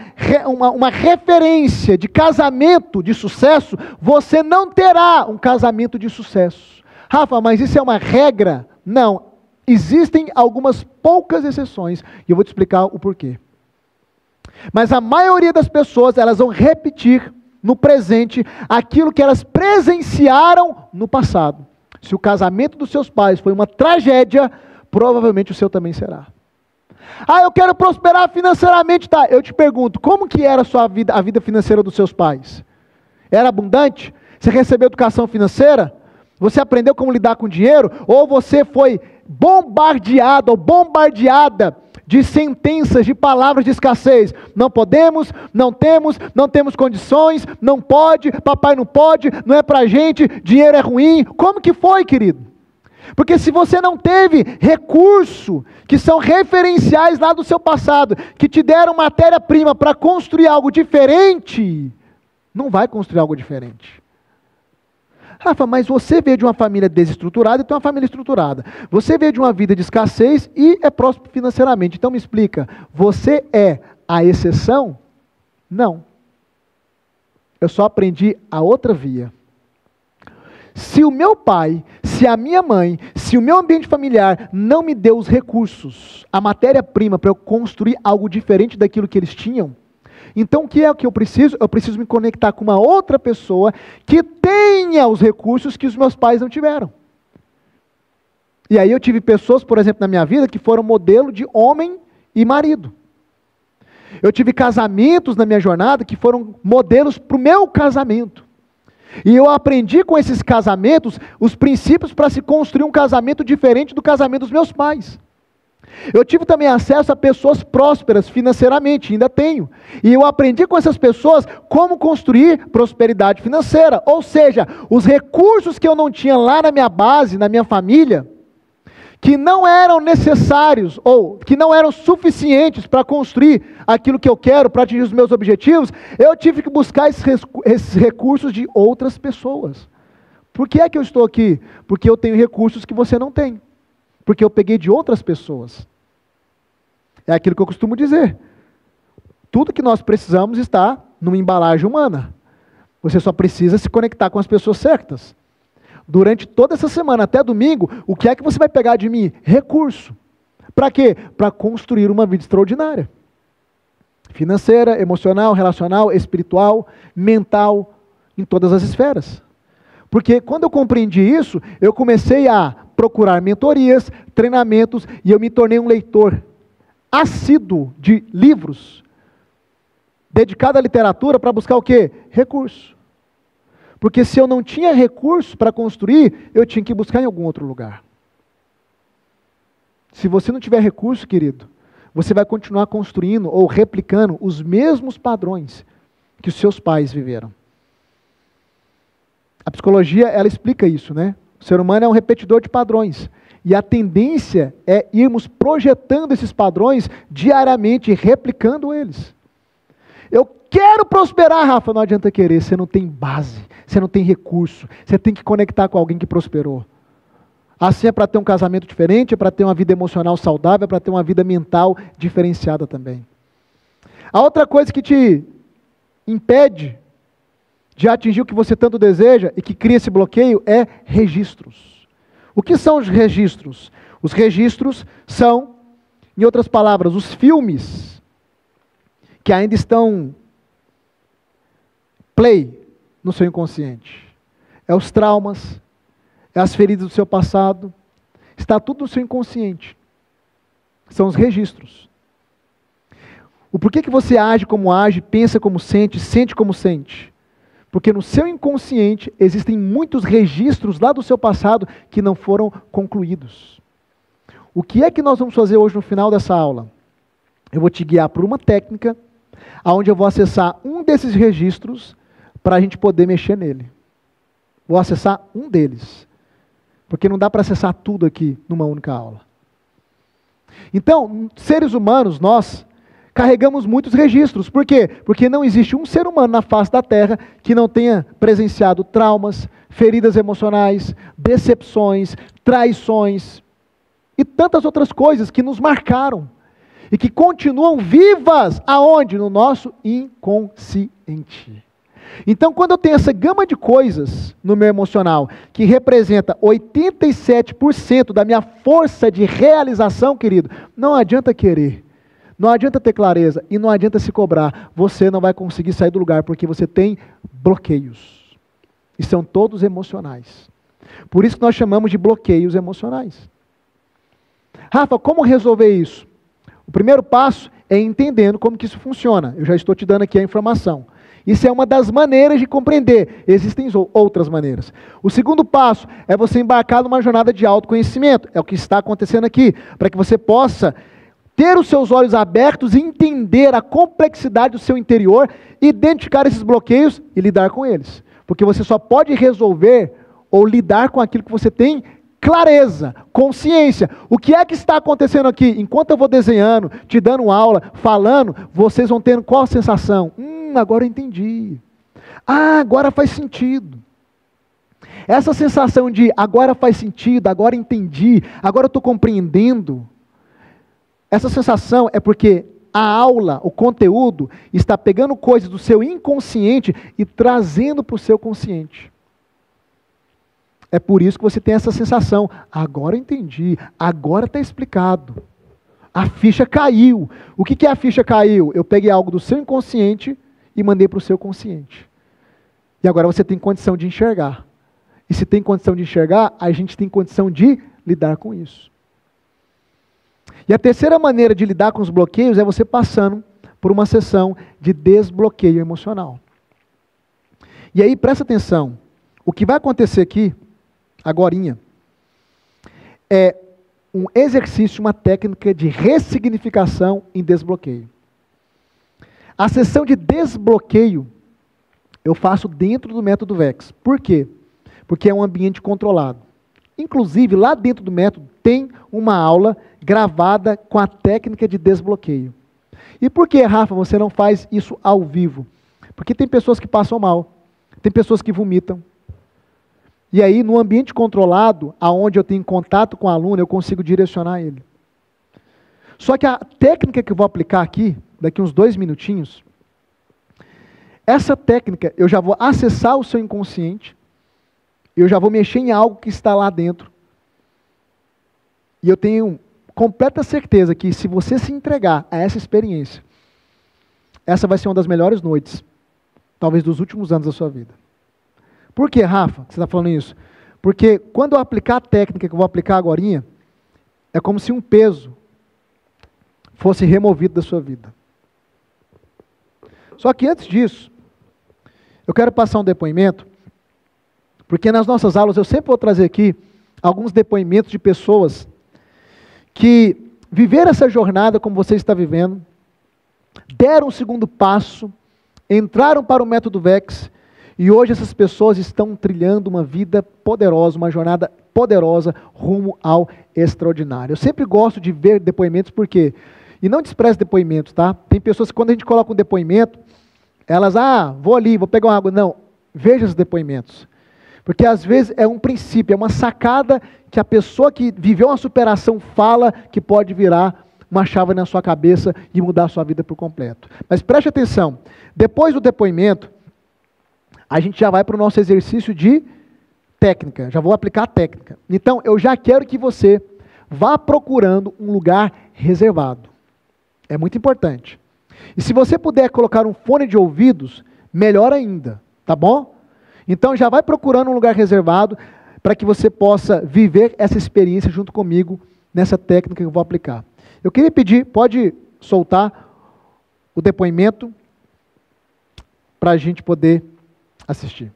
referência de casamento de sucesso, você não terá um casamento de sucesso. Rafa, mas isso é uma regra? Não. Existem algumas poucas exceções, e eu vou te explicar o porquê. Mas a maioria das pessoas, elas vão repetir no presente aquilo que elas presenciaram no passado. Se o casamento dos seus pais foi uma tragédia, provavelmente o seu também será. Eu quero prosperar financeiramente, tá? Eu te pergunto, como que era a sua vida, a vida financeira dos seus pais? Era abundante? Você recebeu educação financeira? Você aprendeu como lidar com dinheiro? Ou você foi bombardeado ou bombardeada de sentenças, de palavras de escassez. Não podemos, não temos condições, não pode, papai não pode, não é pra gente, dinheiro é ruim. Como que foi, querido? Porque se você não teve recurso, que são referenciais lá do seu passado, que te deram matéria-prima para construir algo diferente, não vai construir algo diferente. Rafa, mas você veio de uma família desestruturada e tem uma família estruturada. Você veio de uma vida de escassez e é próspero financeiramente. Então me explica, você é a exceção? Não. Eu só aprendi a outra via. Se o meu pai, se a minha mãe, se o meu ambiente familiar não me deu os recursos, a matéria-prima para eu construir algo diferente daquilo que eles tinham, então o que é o que eu preciso? Eu preciso me conectar com uma outra pessoa que tenha os recursos que os meus pais não tiveram. E aí eu tive pessoas, por exemplo, na minha vida que foram modelo de homem e marido. Eu tive casamentos na minha jornada que foram modelos para o meu casamento. E eu aprendi com esses casamentos os princípios para se construir um casamento diferente do casamento dos meus pais. Eu tive também acesso a pessoas prósperas financeiramente, ainda tenho. E eu aprendi com essas pessoas como construir prosperidade financeira. Ou seja, os recursos que eu não tinha lá na minha base, na minha família, que não eram necessários ou que não eram suficientes para construir aquilo que eu quero, para atingir os meus objetivos, eu tive que buscar esses recursos de outras pessoas. Por que é que eu estou aqui? Porque eu tenho recursos que você não tem. Porque eu peguei de outras pessoas. É aquilo que eu costumo dizer. Tudo que nós precisamos está numa embalagem humana. Você só precisa se conectar com as pessoas certas. Durante toda essa semana, até domingo, o que é que você vai pegar de mim? Recurso. Para quê? Para construir uma vida extraordinária. Financeira, emocional, relacional, espiritual, mental, em todas as esferas. Porque quando eu compreendi isso, eu comecei a procurar mentorias, treinamentos, e eu me tornei um leitor assíduo de livros, dedicado à literatura para buscar o quê? Recurso. Porque se eu não tinha recurso para construir, eu tinha que buscar em algum outro lugar. Se você não tiver recurso, querido, você vai continuar construindo ou replicando os mesmos padrões que os seus pais viveram. A psicologia, ela explica isso, né? O ser humano é um repetidor de padrões. E a tendência é irmos projetando esses padrões diariamente, replicando eles. Eu quero prosperar, Rafa, não adianta querer, você não tem base, você não tem recurso, você tem que conectar com alguém que prosperou. Assim é para ter um casamento diferente, é para ter uma vida emocional saudável, é para ter uma vida mental diferenciada também. A outra coisa que te impede de atingir o que você tanto deseja e que cria esse bloqueio é registros. O que são os registros? Os registros são, em outras palavras, os filmes que ainda estão play no seu inconsciente. É os traumas, é as feridas do seu passado, está tudo no seu inconsciente. São os registros. O porquê que você age como age, pensa como sente como sente. Porque no seu inconsciente existem muitos registros lá do seu passado que não foram concluídos. O que é que nós vamos fazer hoje no final dessa aula? Eu vou te guiar por uma técnica, onde eu vou acessar um desses registros para a gente poder mexer nele. Vou acessar um deles. Porque não dá para acessar tudo aqui numa única aula. Então, seres humanos, nós carregamos muitos registros. Por quê? Porque não existe um ser humano na face da Terra que não tenha presenciado traumas, feridas emocionais, decepções, traições e tantas outras coisas que nos marcaram e que continuam vivas aonde? No nosso inconsciente. Então, quando eu tenho essa gama de coisas no meu emocional, que representa 87% da minha força de realização, querido, não adianta querer. Não adianta ter clareza e não adianta se cobrar. Você não vai conseguir sair do lugar porque você tem bloqueios. E são todos emocionais. Por isso que nós chamamos de bloqueios emocionais. Rafa, como resolver isso? O primeiro passo é entendendo como que isso funciona. Eu já estou te dando aqui a informação. Isso é uma das maneiras de compreender. Existem outras maneiras. O segundo passo é você embarcar numa jornada de autoconhecimento. É o que está acontecendo aqui. Para que você possa ter os seus olhos abertos e entender a complexidade do seu interior, identificar esses bloqueios e lidar com eles. Porque você só pode resolver ou lidar com aquilo que você tem clareza, consciência. O que é que está acontecendo aqui? Enquanto eu vou desenhando, te dando aula, falando, vocês vão tendo qual sensação? Agora eu entendi. Agora faz sentido. Essa sensação de agora faz sentido, agora entendi, agora eu estou compreendendo. Essa sensação é porque a aula, o conteúdo, está pegando coisas do seu inconsciente e trazendo para o seu consciente. É por isso que você tem essa sensação. Agora eu entendi, agora está explicado. A ficha caiu. O que é a ficha caiu? Eu peguei algo do seu inconsciente e mandei para o seu consciente. E agora você tem condição de enxergar. E se tem condição de enxergar, a gente tem condição de lidar com isso. E a terceira maneira de lidar com os bloqueios é você passando por uma sessão de desbloqueio emocional. E aí, presta atenção, o que vai acontecer aqui, agorinha, é um exercício, uma técnica de ressignificação em desbloqueio. A sessão de desbloqueio eu faço dentro do método VEX. Por quê? Porque é um ambiente controlado. Inclusive, lá dentro do método tem uma aula gravada com a técnica de desbloqueio. E por que, Rafa, você não faz isso ao vivo? Porque tem pessoas que passam mal, tem pessoas que vomitam. E aí, no ambiente controlado, aonde eu tenho contato com o aluno, eu consigo direcionar ele. Só que a técnica que eu vou aplicar aqui, daqui uns 2 minutinhos, essa técnica, eu já vou acessar o seu inconsciente, eu já vou mexer em algo que está lá dentro. E eu tenho completa certeza que se você se entregar a essa experiência, essa vai ser uma das melhores noites, talvez dos últimos anos da sua vida. Por que, Rafa, que você está falando isso? Porque quando eu aplicar a técnica que eu vou aplicar agorinha, é como se um peso fosse removido da sua vida. Só que antes disso, eu quero passar um depoimento, porque nas nossas aulas eu sempre vou trazer aqui alguns depoimentos de pessoas que viveram essa jornada como você está vivendo, deram o segundo passo, entraram para o método VEX, e hoje essas pessoas estão trilhando uma vida poderosa, uma jornada poderosa rumo ao extraordinário. Eu sempre gosto de ver depoimentos, porque, e não despreze depoimentos, tá? Tem pessoas que quando a gente coloca um depoimento, elas, vou ali, vou pegar uma água. Não, veja os depoimentos. Porque às vezes é um princípio, é uma sacada que a pessoa que viveu uma superação fala que pode virar uma chave na sua cabeça e mudar a sua vida por completo. Mas preste atenção, depois do depoimento, a gente já vai para o nosso exercício de técnica, já vou aplicar a técnica. Então, eu já quero que você vá procurando um lugar reservado. É muito importante. E se você puder colocar um fone de ouvidos, melhor ainda, tá bom? Então já vai procurando um lugar reservado para que você possa viver essa experiência junto comigo nessa técnica que eu vou aplicar. Eu queria pedir, pode soltar o depoimento para a gente poder assistir.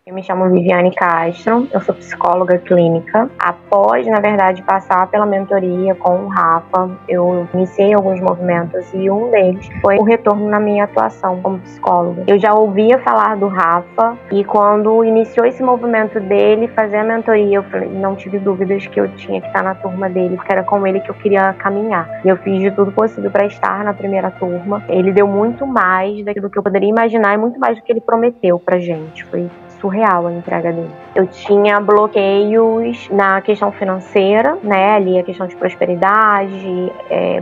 Eu me chamo Viviane Castro, eu sou psicóloga clínica. Após, na verdade, passar pela mentoria com o Rafa, eu iniciei alguns movimentos e um deles foi o retorno na minha atuação como psicóloga. Eu já ouvia falar do Rafa e quando iniciou esse movimento dele, fazer a mentoria, eu falei, não tive dúvidas que eu tinha que estar na turma dele, porque era com ele que eu queria caminhar. E eu fiz de tudo possível para estar na primeira turma. Ele deu muito mais daquilo que eu poderia imaginar e muito mais do que ele prometeu pra gente. Foi surreal a entrega dele. Eu tinha bloqueios na questão financeira, né, ali a questão de prosperidade,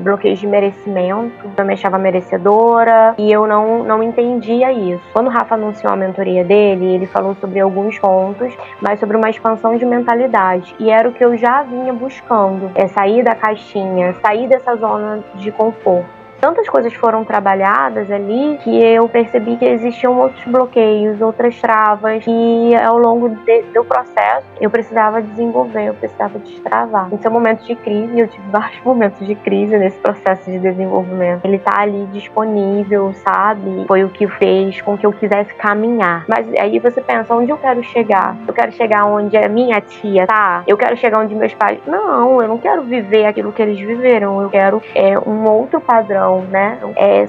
bloqueios de merecimento, eu me achava merecedora e eu não entendia isso. Quando o Rafa anunciou a mentoria dele, ele falou sobre alguns pontos, mas sobre uma expansão de mentalidade, e era o que eu já vinha buscando, sair da caixinha, sair dessa zona de conforto. tantas coisas foram trabalhadas ali que eu percebi que existiam outros bloqueios, outras travas, e ao longo do processo eu precisava desenvolver, eu precisava destravar. Em seu momento de crise, eu tive vários momentos de crise nesse processo de desenvolvimento. Ele tá ali disponível, sabe? Foi o que fez com que eu quisesse caminhar. Mas aí você pensa, onde eu quero chegar? Eu quero chegar onde a minha tia tá? Eu quero chegar onde meus pais... Não, eu não quero viver aquilo que eles viveram. Eu quero um outro padrão, né?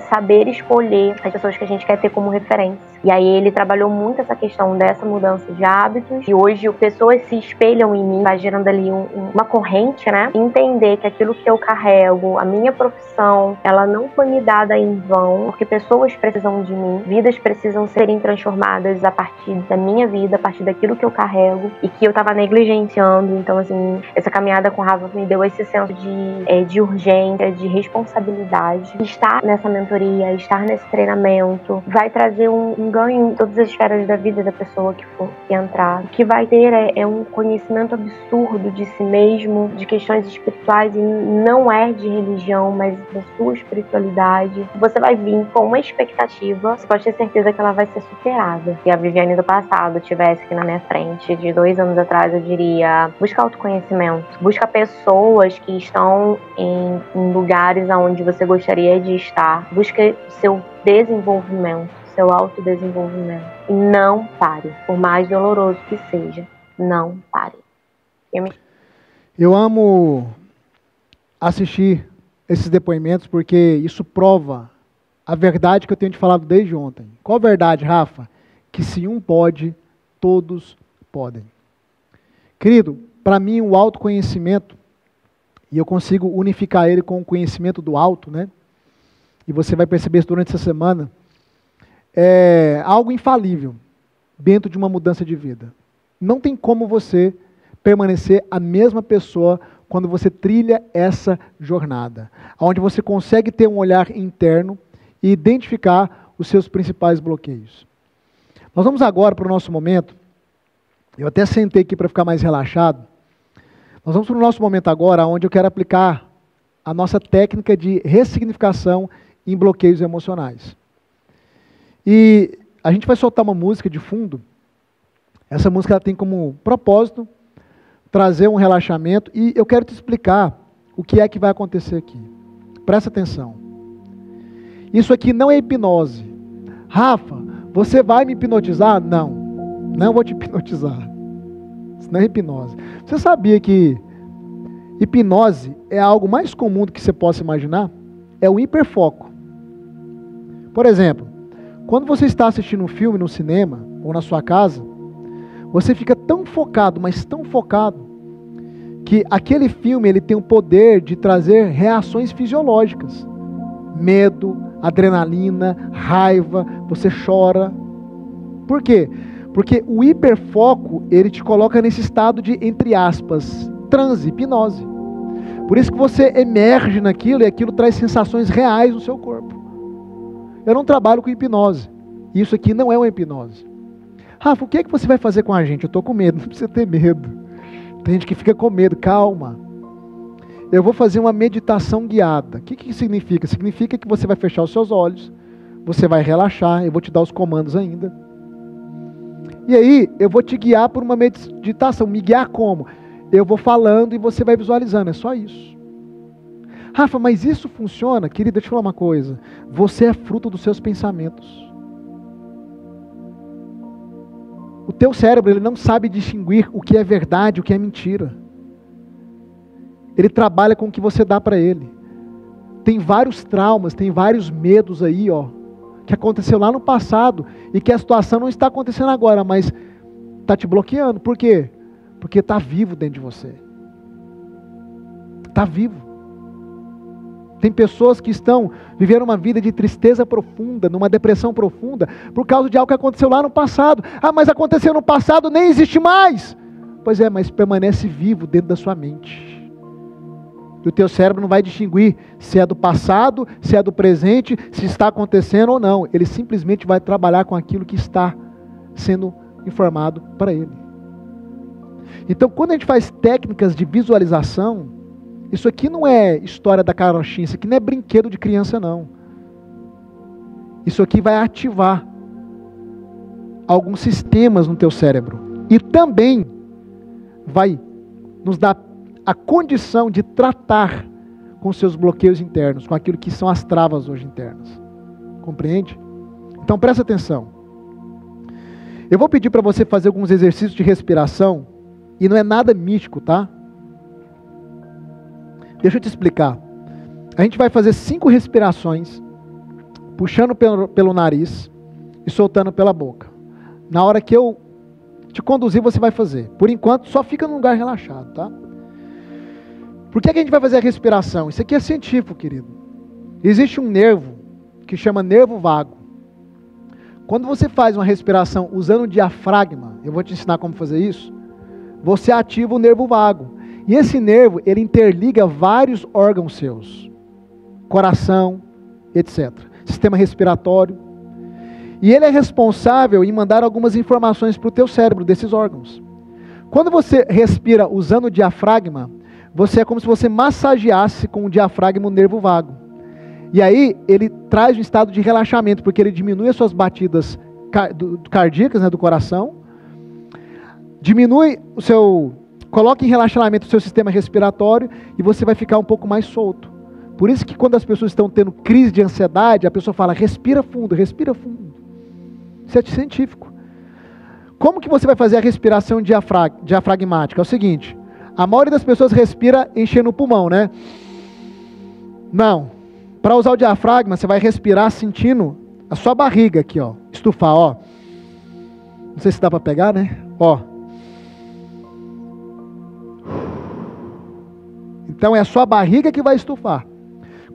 Saber escolher as pessoas que a gente quer ter como referência. E aí ele trabalhou muito essa questão dessa mudança de hábitos. E hoje pessoas se espelham em mim, vai gerando ali uma corrente, né? Entender que aquilo que eu carrego, a minha profissão, ela não foi me dada em vão, porque pessoas precisam de mim, vidas precisam serem transformadas a partir da minha vida, a partir daquilo que eu carrego e que eu tava negligenciando. Então, assim, essa caminhada com o Rafa me deu esse senso de urgência, de responsabilidade. Estar nessa mentoria, estar nesse treinamento, vai trazer um ganho em todas as esferas da vida da pessoa que for entrar. O que vai ter é um conhecimento absurdo de si mesmo, de questões espirituais, e não é de religião, mas da sua espiritualidade. Você vai vir com uma expectativa, você pode ter certeza que ela vai ser superada. Se a Viviane do passado estivesse aqui na minha frente, de 2 anos atrás, eu diria, busca autoconhecimento, busca pessoas que estão em lugares onde você gostaria de estar, busca seu desenvolvimento, seu autodesenvolvimento, e não pare, por mais doloroso que seja, não pare. Eu amo assistir esses depoimentos porque isso prova a verdade que eu tenho te falado desde ontem. Qual a verdade, Rafa? Que se um pode, todos podem. Querido, para mim o autoconhecimento, e eu consigo unificar ele com o conhecimento do alto, né? E você vai perceber isso durante essa semana, é algo infalível dentro de uma mudança de vida. Não tem como você permanecer a mesma pessoa quando você trilha essa jornada, onde você consegue ter um olhar interno e identificar os seus principais bloqueios. Nós vamos agora para o nosso momento, eu até sentei aqui para ficar mais relaxado, nós vamos para o nosso momento agora, onde eu quero aplicar a nossa técnica de ressignificação em bloqueios emocionais. E a gente vai soltar uma música de fundo. Essa música ela tem como propósito trazer um relaxamento, e eu quero te explicar o que é que vai acontecer aqui. Presta atenção. Isso aqui não é hipnose. Rafa, você vai me hipnotizar? Não, não vou te hipnotizar. Isso não é hipnose. Você sabia que hipnose é algo mais comum do que você possa imaginar? É o hiperfoco. Por exemplo, quando você está assistindo um filme no cinema ou na sua casa, você fica tão focado, mas tão focado, que aquele filme ele tem o poder de trazer reações fisiológicas. Medo, adrenalina, raiva, você chora. Por quê? Porque o hiperfoco, ele te coloca nesse estado de, entre aspas, transe, hipnose. Por isso que você emerge naquilo e aquilo traz sensações reais no seu corpo. Eu não trabalho com hipnose. Isso aqui não é uma hipnose. Rafa, o que é que você vai fazer com a gente? Eu estou com medo. Não precisa ter medo. Tem gente que fica com medo. Calma. Eu vou fazer uma meditação guiada. O que significa? Significa que você vai fechar os seus olhos, você vai relaxar, eu vou te dar os comandos ainda. E aí, eu vou te guiar por uma meditação. Me guiar como? Eu vou falando e você vai visualizando. É só isso. Rafa, mas isso funciona? Querida, deixa eu falar uma coisa. Você é fruto dos seus pensamentos. O teu cérebro, ele não sabe distinguir o que é verdade e o que é mentira. Ele trabalha com o que você dá para ele. Tem vários traumas, tem vários medos aí, ó, que aconteceu lá no passado e que a situação não está acontecendo agora, mas está te bloqueando. Por quê? Porque está vivo dentro de você. Está vivo. Tem pessoas que estão vivendo uma vida de tristeza profunda, numa depressão profunda, por causa de algo que aconteceu lá no passado. Ah, mas aconteceu no passado, nem existe mais. Pois é, mas permanece vivo dentro da sua mente. E o teu cérebro não vai distinguir se é do passado, se é do presente, se está acontecendo ou não. Ele simplesmente vai trabalhar com aquilo que está sendo informado para ele. Então, quando a gente faz técnicas de visualização, Isso aqui não é história da carochinha, isso aqui não é brinquedo de criança, não. Isso aqui vai ativar alguns sistemas no teu cérebro. E também vai nos dar a condição de tratar com seus bloqueios internos, com aquilo que são as travas hoje internas. Compreende? Então presta atenção. Eu vou pedir para você fazer alguns exercícios de respiração, e não é nada místico, tá? Deixa eu te explicar. A gente vai fazer 5 respirações, puxando pelo nariz e soltando pela boca. Na hora que eu te conduzir, você vai fazer. Por enquanto, só fica num lugar relaxado, tá? Por que a gente vai fazer a respiração? Isso aqui é científico, querido. Existe um nervo que chama nervo vago. Quando você faz uma respiração usando o diafragma, eu vou te ensinar como fazer isso, você ativa o nervo vago. E esse nervo, ele interliga vários órgãos seus. Coração, etc. Sistema respiratório. E ele é responsável em mandar algumas informações para o teu cérebro, desses órgãos. Quando você respira usando o diafragma, você é como se você massageasse com o diafragma o nervo vago. E aí, ele traz um estado de relaxamento, porque ele diminui as suas batidas cardíacas, né, do coração, diminui o seu... Coloca em relaxamento o seu sistema respiratório e você vai ficar um pouco mais solto. Por isso que quando as pessoas estão tendo crise de ansiedade, a pessoa fala, respira fundo, respira fundo. Isso é científico. Como que você vai fazer a respiração diafragmática? É o seguinte, a maioria das pessoas respira enchendo o pulmão, né? Não. Para usar o diafragma, você vai respirar sentindo a sua barriga aqui, ó. Estufar, ó. Não sei se dá para pegar, né? Ó. Então é a sua barriga que vai estufar.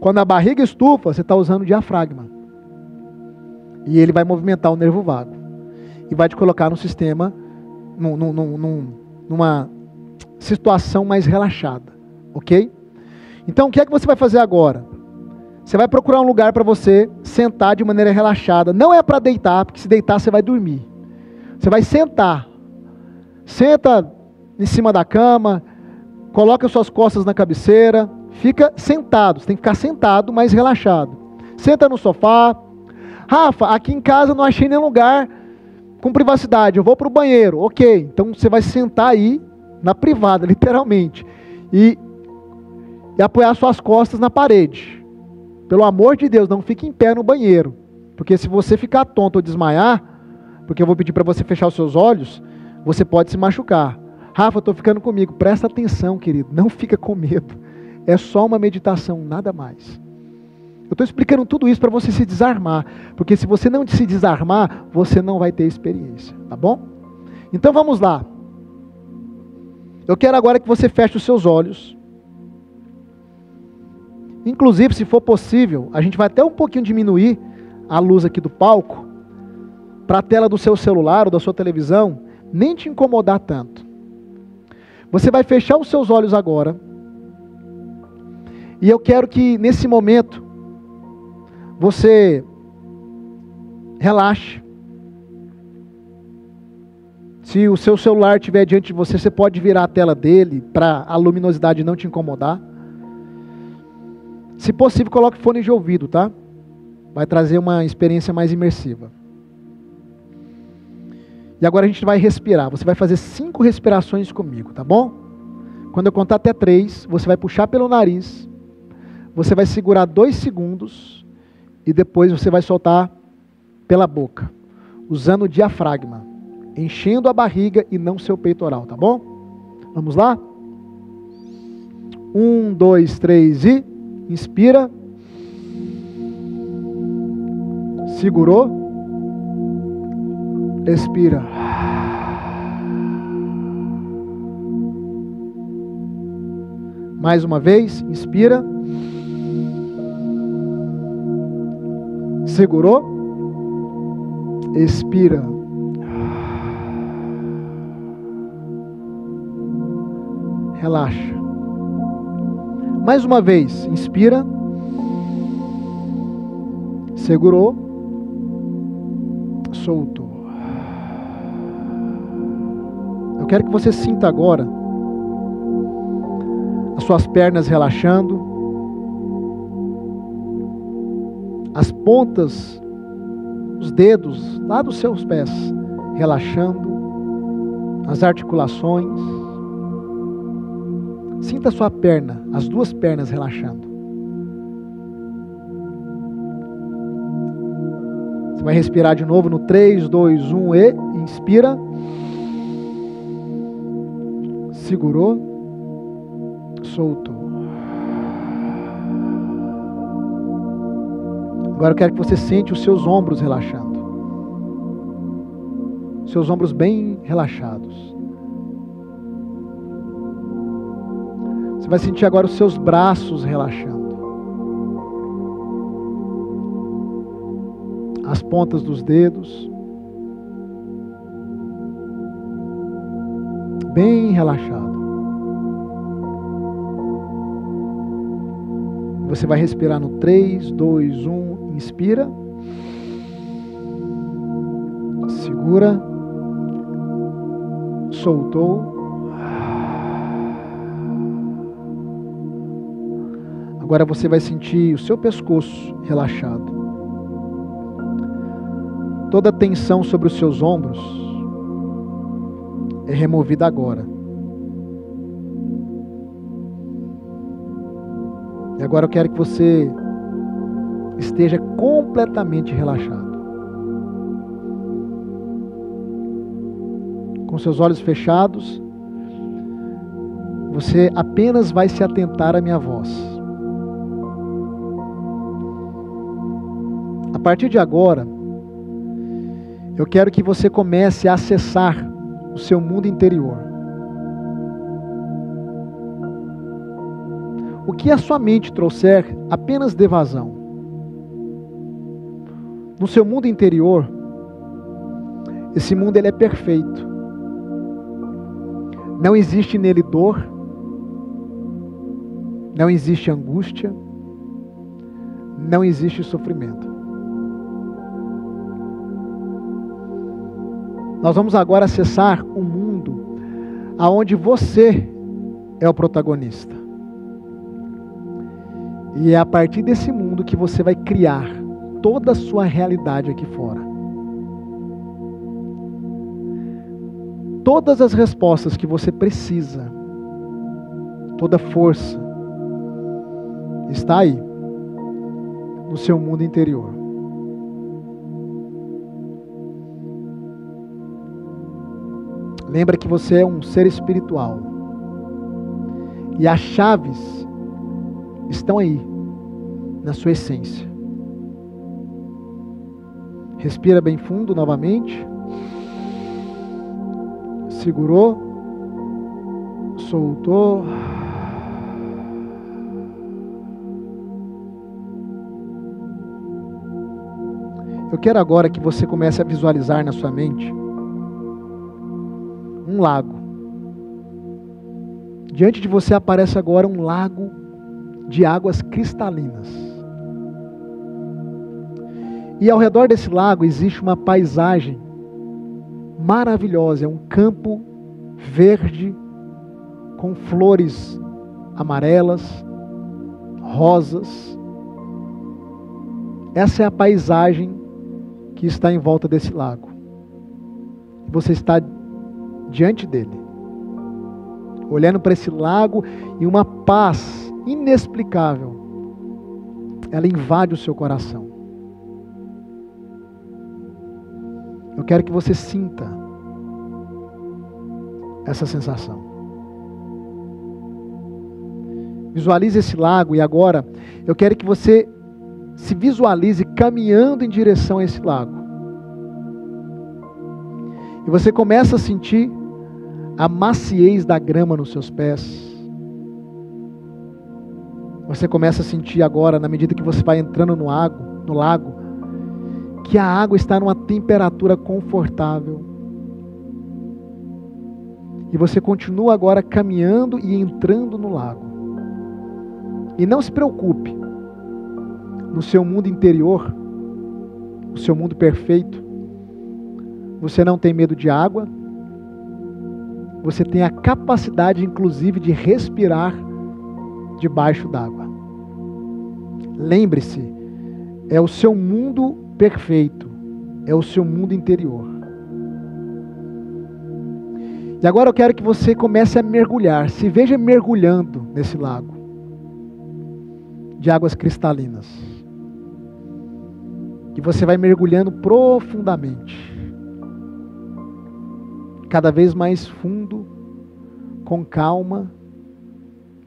Quando a barriga estufa, você está usando o diafragma. E ele vai movimentar o nervo vago. E vai te colocar no sistema, numa situação mais relaxada. Ok? Então o que é que você vai fazer agora? Você vai procurar um lugar para você sentar de maneira relaxada. Não é para deitar, porque se deitar você vai dormir. Você vai sentar. Senta em cima da cama. Coloca suas costas na cabeceira, fica sentado, você tem que ficar sentado, mas relaxado. Senta no sofá. Rafa, aqui em casa não achei nenhum lugar com privacidade, eu vou para o banheiro. Ok, então você vai sentar aí, na privada, literalmente, e apoiar suas costas na parede. Pelo amor de Deus, não fique em pé no banheiro, porque se você ficar tonto ou desmaiar, porque eu vou pedir para você fechar os seus olhos, você pode se machucar. Rafa, eu estou ficando comigo. Presta atenção, querido. Não fica com medo. É só uma meditação, nada mais. Eu estou explicando tudo isso para você se desarmar. Porque se você não se desarmar, você não vai ter experiência. Tá bom? Então vamos lá. Eu quero agora que você feche os seus olhos. Inclusive, se for possível, a gente vai até um pouquinho diminuir a luz aqui do palco, para a tela do seu celular ou da sua televisão nem te incomodar tanto. Você vai fechar os seus olhos agora. E eu quero que nesse momento você relaxe. Se o seu celular estiver diante de você, você pode virar a tela dele para a luminosidade não te incomodar. Se possível, coloque fone de ouvido, tá? Vai trazer uma experiência mais imersiva. E agora a gente vai respirar. Você vai fazer 5 respirações comigo, tá bom? Quando eu contar até 3, você vai puxar pelo nariz. Você vai segurar 2 segundos. E depois você vai soltar pela boca. Usando o diafragma. Enchendo a barriga e não seu peitoral, tá bom? Vamos lá? 1, 2, 3 e... Inspira. Segurou. Expira. Mais uma vez, inspira. Segurou. Expira. Relaxa. Mais uma vez, inspira. Segurou. Soltou. Eu quero que você sinta agora a suas pernas relaxando, as pontas, os dedos lá dos seus pés relaxando, as articulações. Sinta a sua perna, as duas pernas relaxando. Você vai respirar de novo no 3, 2, 1 e inspira. Segurou, soltou. Agora eu quero que você sente os seus ombros relaxando. Seus ombros bem relaxados. Você vai sentir agora os seus braços relaxando. As pontas dos dedos. Bem relaxado. Você vai respirar no 3, 2, 1, inspira. Segura. Soltou. Agora você vai sentir o seu pescoço relaxado. Toda a tensão sobre os seus ombros é removida agora. E agora eu quero que você esteja completamente relaxado. Com seus olhos fechados, você apenas vai se atentar à minha voz. A partir de agora, eu quero que você comece a acessar o seu mundo interior. O que a sua mente trouxer, apenas dê vazão. No seu mundo interior, esse mundo ele é perfeito. Não existe nele dor, não existe angústia, não existe sofrimento. Nós vamos agora acessar um mundo onde você é o protagonista. E é a partir desse mundo que você vai criar toda a sua realidade aqui fora. Todas as respostas que você precisa, toda força, está aí, no seu mundo interior. Lembra que você é um ser espiritual. E as chaves estão aí, na sua essência. Respira bem fundo novamente. Segurou. Soltou. Eu quero agora que você comece a visualizar na sua mente um lago. Diante de você aparece agora um lago de águas cristalinas. E ao redor desse lago existe uma paisagem maravilhosa. É um campo verde com flores amarelas, rosas. Essa é a paisagem que está em volta desse lago. Você está diante dele, olhando para esse lago, e uma paz inexplicável, ela invade o seu coração. Eu quero que você sinta essa sensação. Visualize esse lago, e agora eu quero que você se visualize caminhando em direção a esse lago. E você começa a sentir a maciez da grama nos seus pés. Você começa a sentir agora, na medida que você vai entrando no lago, que a água está numa temperatura confortável. E você continua agora caminhando e entrando no lago. E não se preocupe, no seu mundo interior, o seu mundo perfeito, você não tem medo de água. Você tem a capacidade, inclusive, de respirar debaixo d'água. Lembre-se, é o seu mundo perfeito, é o seu mundo interior. E agora eu quero que você comece a mergulhar, se veja mergulhando nesse lago de águas cristalinas. E você vai mergulhando profundamente, cada vez mais fundo, com calma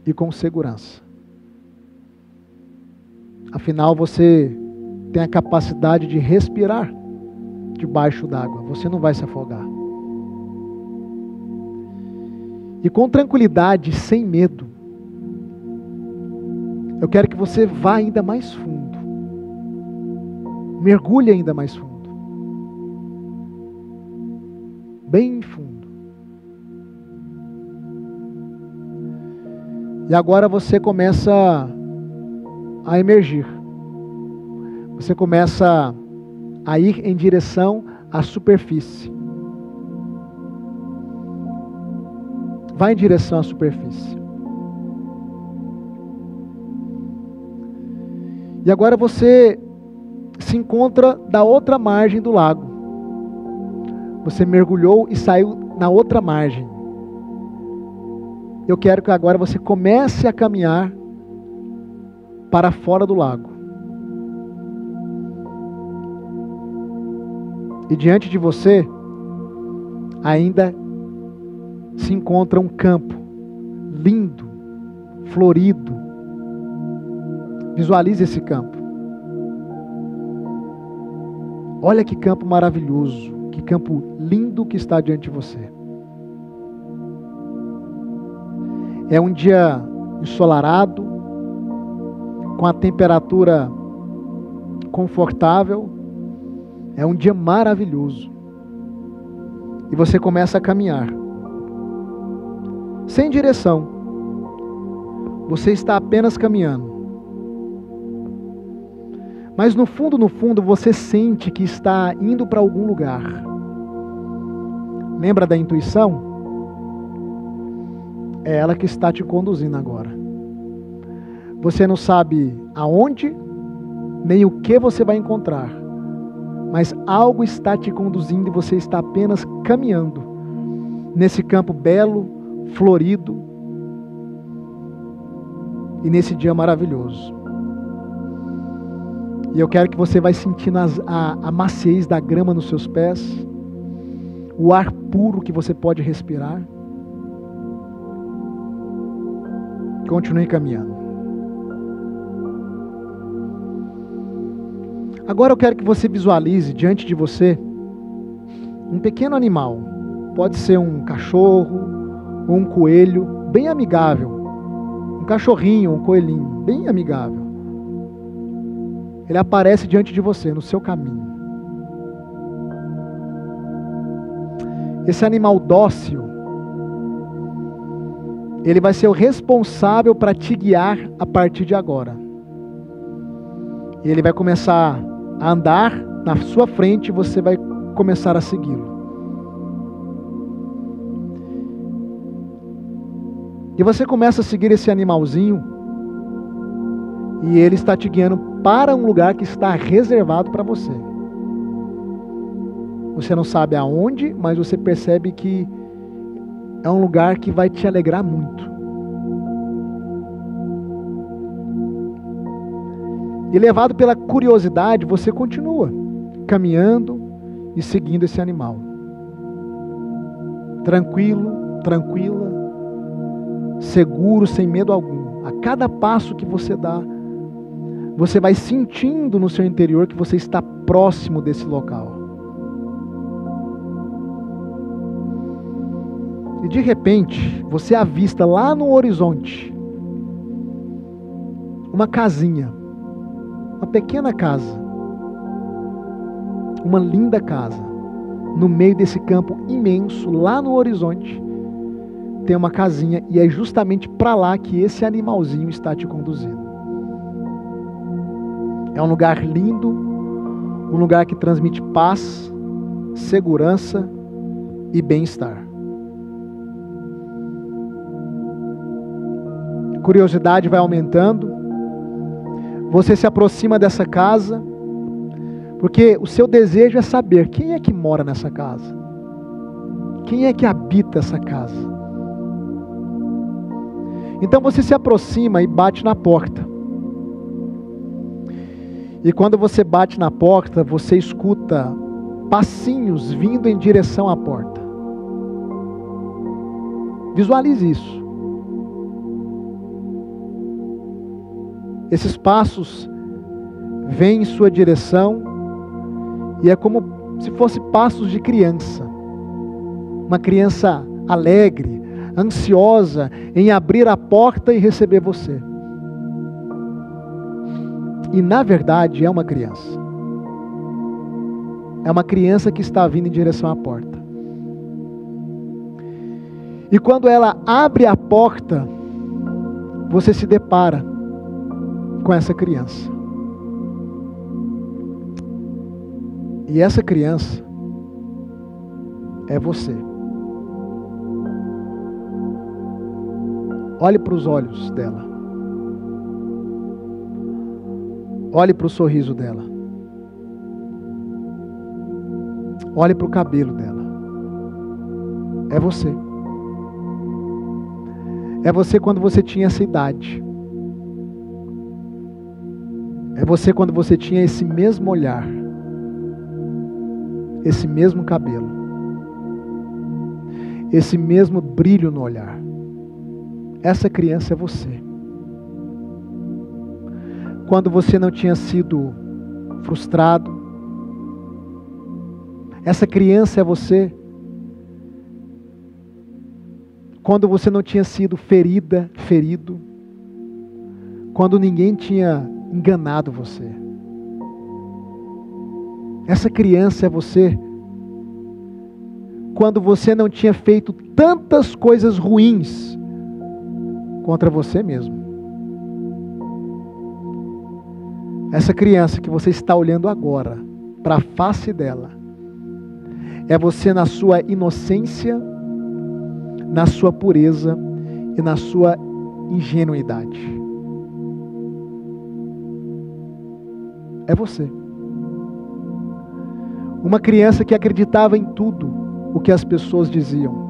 e com segurança. Afinal, você tem a capacidade de respirar debaixo d'água. Você não vai se afogar. E com tranquilidade, sem medo, eu quero que você vá ainda mais fundo. Mergulhe ainda mais fundo. Bem fundo. E agora você começa a emergir. Você começa a ir em direção à superfície. Vai em direção à superfície. E agora você se encontra da outra margem do lago. Você mergulhou e saiu na outra margem. Eu quero que agora você comece a caminhar para fora do lago. E diante de você ainda se encontra um campo lindo, florido. Visualize esse campo. Olha que campo maravilhoso, que campo lindo que está diante de você. É um dia ensolarado, com a temperatura confortável. É um dia maravilhoso. E você começa a caminhar. Sem direção. Você está apenas caminhando. Mas no fundo, você sente que está indo para algum lugar. Lembra da intuição? É ela que está te conduzindo agora. Você não sabe aonde, nem o que você vai encontrar. Mas algo está te conduzindo e você está apenas caminhando nesse campo belo, florido e nesse dia maravilhoso. E eu quero que você vai sentindo a maciez da grama nos seus pés, o ar puro que você pode respirar. Continue caminhando. Agora eu quero que você visualize diante de você um pequeno animal. Pode ser um cachorro ou um coelho bem amigável. Um cachorrinho, um coelhinho bem amigável. Ele aparece diante de você, no seu caminho. Esse animal dócil, ele vai ser o responsável para te guiar a partir de agora. E ele vai começar a andar na sua frente e você vai começar a segui-lo. E você começa a seguir esse animalzinho e ele está te guiando para um lugar que está reservado para você. Você não sabe aonde, mas você percebe que é um lugar que vai te alegrar muito. E levado pela curiosidade, você continua caminhando e seguindo esse animal. Tranquilo, tranquila, seguro, sem medo algum. A cada passo que você dá, você vai sentindo no seu interior que você está próximo desse local. E de repente, você avista lá no horizonte uma casinha, uma pequena casa, uma linda casa. No meio desse campo imenso, lá no horizonte, tem uma casinha e é justamente para lá que esse animalzinho está te conduzindo. É um lugar lindo, um lugar que transmite paz, segurança e bem-estar. curiosidade vai aumentando. Você se aproxima dessa casa, porque o seu desejo é saber quem é que mora nessa casa. Quem é que habita essa casa? Então você se aproxima e bate na porta. E quando você bate na porta, você escuta passinhos vindo em direção à porta. Visualize isso. Esses passos vêm em sua direção e é como se fossem passos de criança. Uma criança alegre, ansiosa em abrir a porta e receber você. E na verdade é uma criança. É uma criança que está vindo em direção à porta. E quando ela abre a porta, você se depara com essa criança. E essa criança é você. Olhe para os olhos dela. Olhe para o sorriso dela. Olhe para o cabelo dela. É você. É você quando você tinha essa idade. É você quando você tinha esse mesmo olhar. Esse mesmo cabelo. Esse mesmo brilho no olhar. Essa criança é você. Quando você não tinha sido frustrado. Essa criança é você. Quando você não tinha sido ferida, ferido. Quando ninguém tinha enganado você. Essa criança é você. Quando você não tinha feito tantas coisas ruins contra você mesmo. Essa criança que você está olhando agora, para a face dela, é você na sua inocência, na sua pureza e na sua ingenuidade. É você. Uma criança que acreditava em tudo o que as pessoas diziam.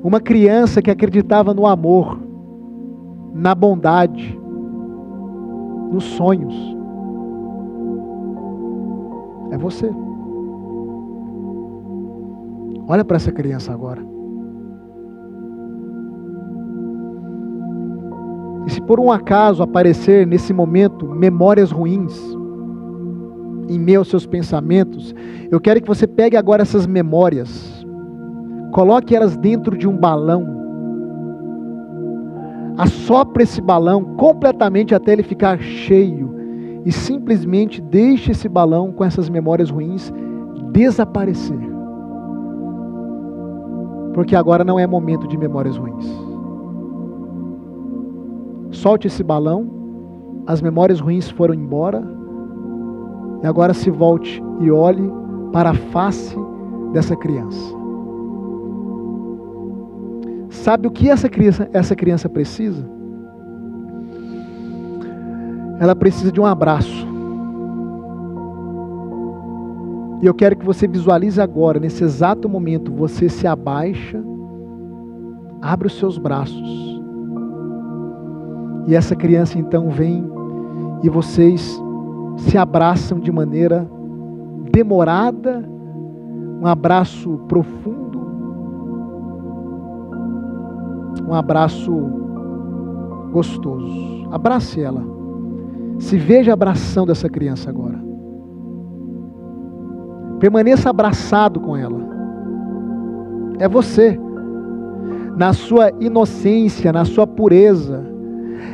Uma criança que acreditava no amor, na bondade, nos sonhos. É você. Olha para essa criança agora. E se por um acaso aparecer nesse momento memórias ruins em meio aos seus pensamentos, eu quero que você pegue agora essas memórias, coloque elas dentro de um balão, assopre esse balão completamente até ele ficar cheio e simplesmente deixe esse balão com essas memórias ruins desaparecer. Porque agora não é momento de memórias ruins. Solte esse balão, as memórias ruins foram embora, e agora se volte e olhe para a face dessa criança. Sabe o que essa criança precisa? Ela precisa de um abraço. E eu quero que você visualize agora, nesse exato momento, você se abaixa, abre os seus braços. E essa criança então vem e vocês se abraçam de maneira demorada, um abraço profundo, um abraço gostoso. Abrace ela. Se veja abraçando essa criança agora. Permaneça abraçado com ela. É você, na sua inocência, na sua pureza.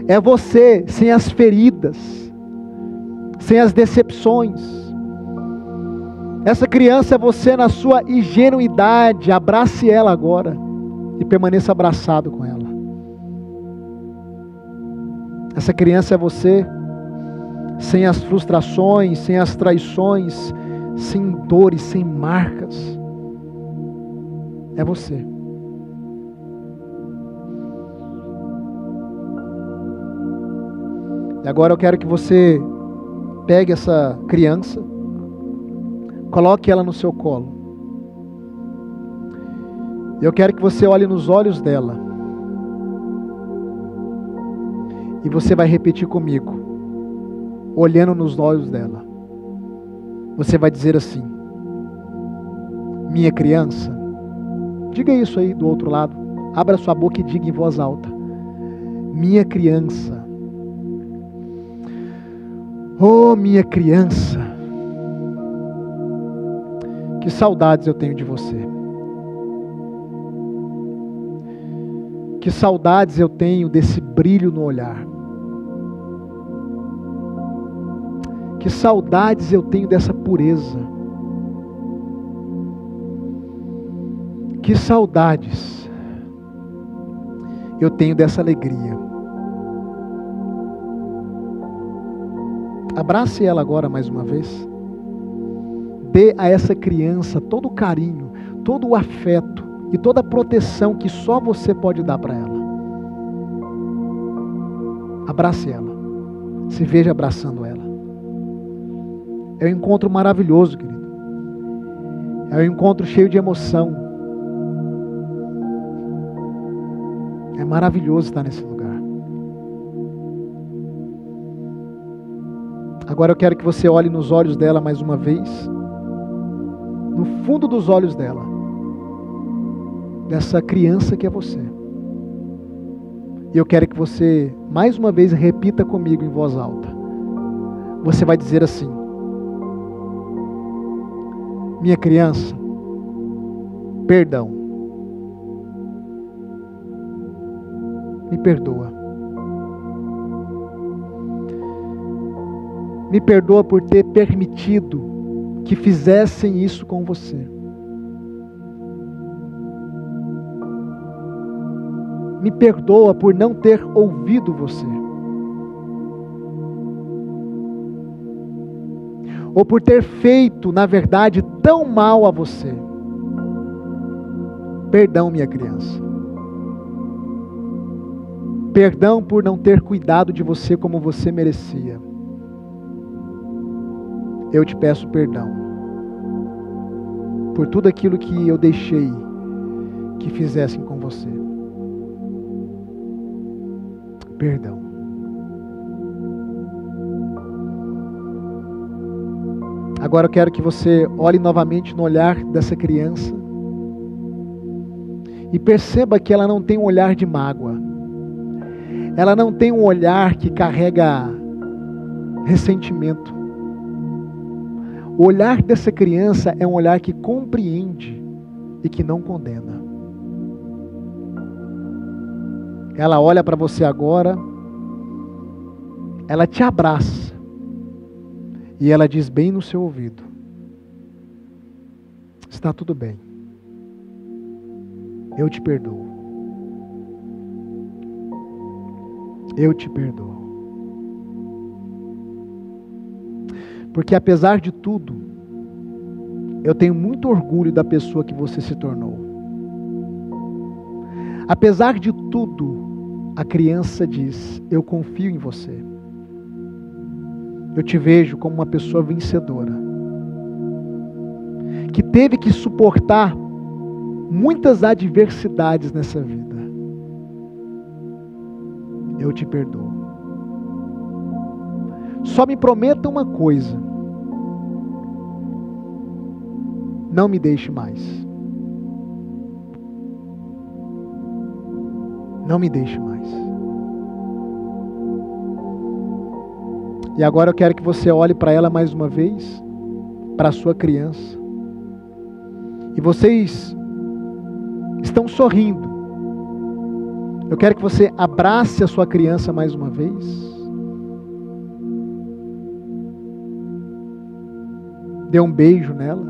É você sem as feridas, sem as decepções. Essa criança é você na sua ingenuidade. Abrace ela agora e permaneça abraçado com ela. Essa criança é você sem as frustrações, sem as traições, sem dores, sem marcas. É você. E agora eu quero que você pegue essa criança, coloque ela no seu colo. Eu quero que você olhe nos olhos dela. E você vai repetir comigo, olhando nos olhos dela. Você vai dizer assim: minha criança. Diga isso aí do outro lado. Abra sua boca e diga em voz alta: minha criança. Oh, minha criança. Que saudades eu tenho de você. Que saudades eu tenho desse brilho no olhar. Que saudades eu tenho dessa pureza. Que saudades eu tenho dessa alegria. Abrace ela agora mais uma vez. Dê a essa criança todo o carinho, todo o afeto e toda a proteção que só você pode dar para ela. Abrace ela. Se veja abraçando ela. É um encontro maravilhoso, querido. É um encontro cheio de emoção. É maravilhoso estar nesse lugar. Agora eu quero que você olhe nos olhos dela mais uma vez. No fundo dos olhos dela. Dessa criança que é você. E eu quero que você, mais uma vez, repita comigo em voz alta. Você vai dizer assim: minha criança, perdão. Me perdoa. Me perdoa por ter permitido que fizessem isso com você. Me perdoa por não ter ouvido você. Ou por ter feito, na verdade, tão mal a você. Perdão, minha criança. Perdão por não ter cuidado de você como você merecia. Eu te peço perdão por tudo aquilo que eu deixei que fizessem com você. Perdão. Agora eu quero que você olhe novamente no olhar dessa criança e perceba que ela não tem um olhar de mágoa. Ela não tem um olhar que carrega ressentimento. O olhar dessa criança é um olhar que compreende e que não condena. Ela olha para você agora, ela te abraça e ela diz bem no seu ouvido: está tudo bem, eu te perdoo, eu te perdoo. Porque apesar de tudo, eu tenho muito orgulho da pessoa que você se tornou. Apesar de tudo, a criança diz: eu confio em você. Eu te vejo como uma pessoa vencedora, que teve que suportar muitas adversidades nessa vida. Eu te perdoo. Só me prometa uma coisa: não me deixe mais. Não me deixe mais. E agora eu quero que você olhe para ela mais uma vez, para a sua criança. E vocês estão sorrindo. Eu quero que você abrace a sua criança mais uma vez. Dê um beijo nela.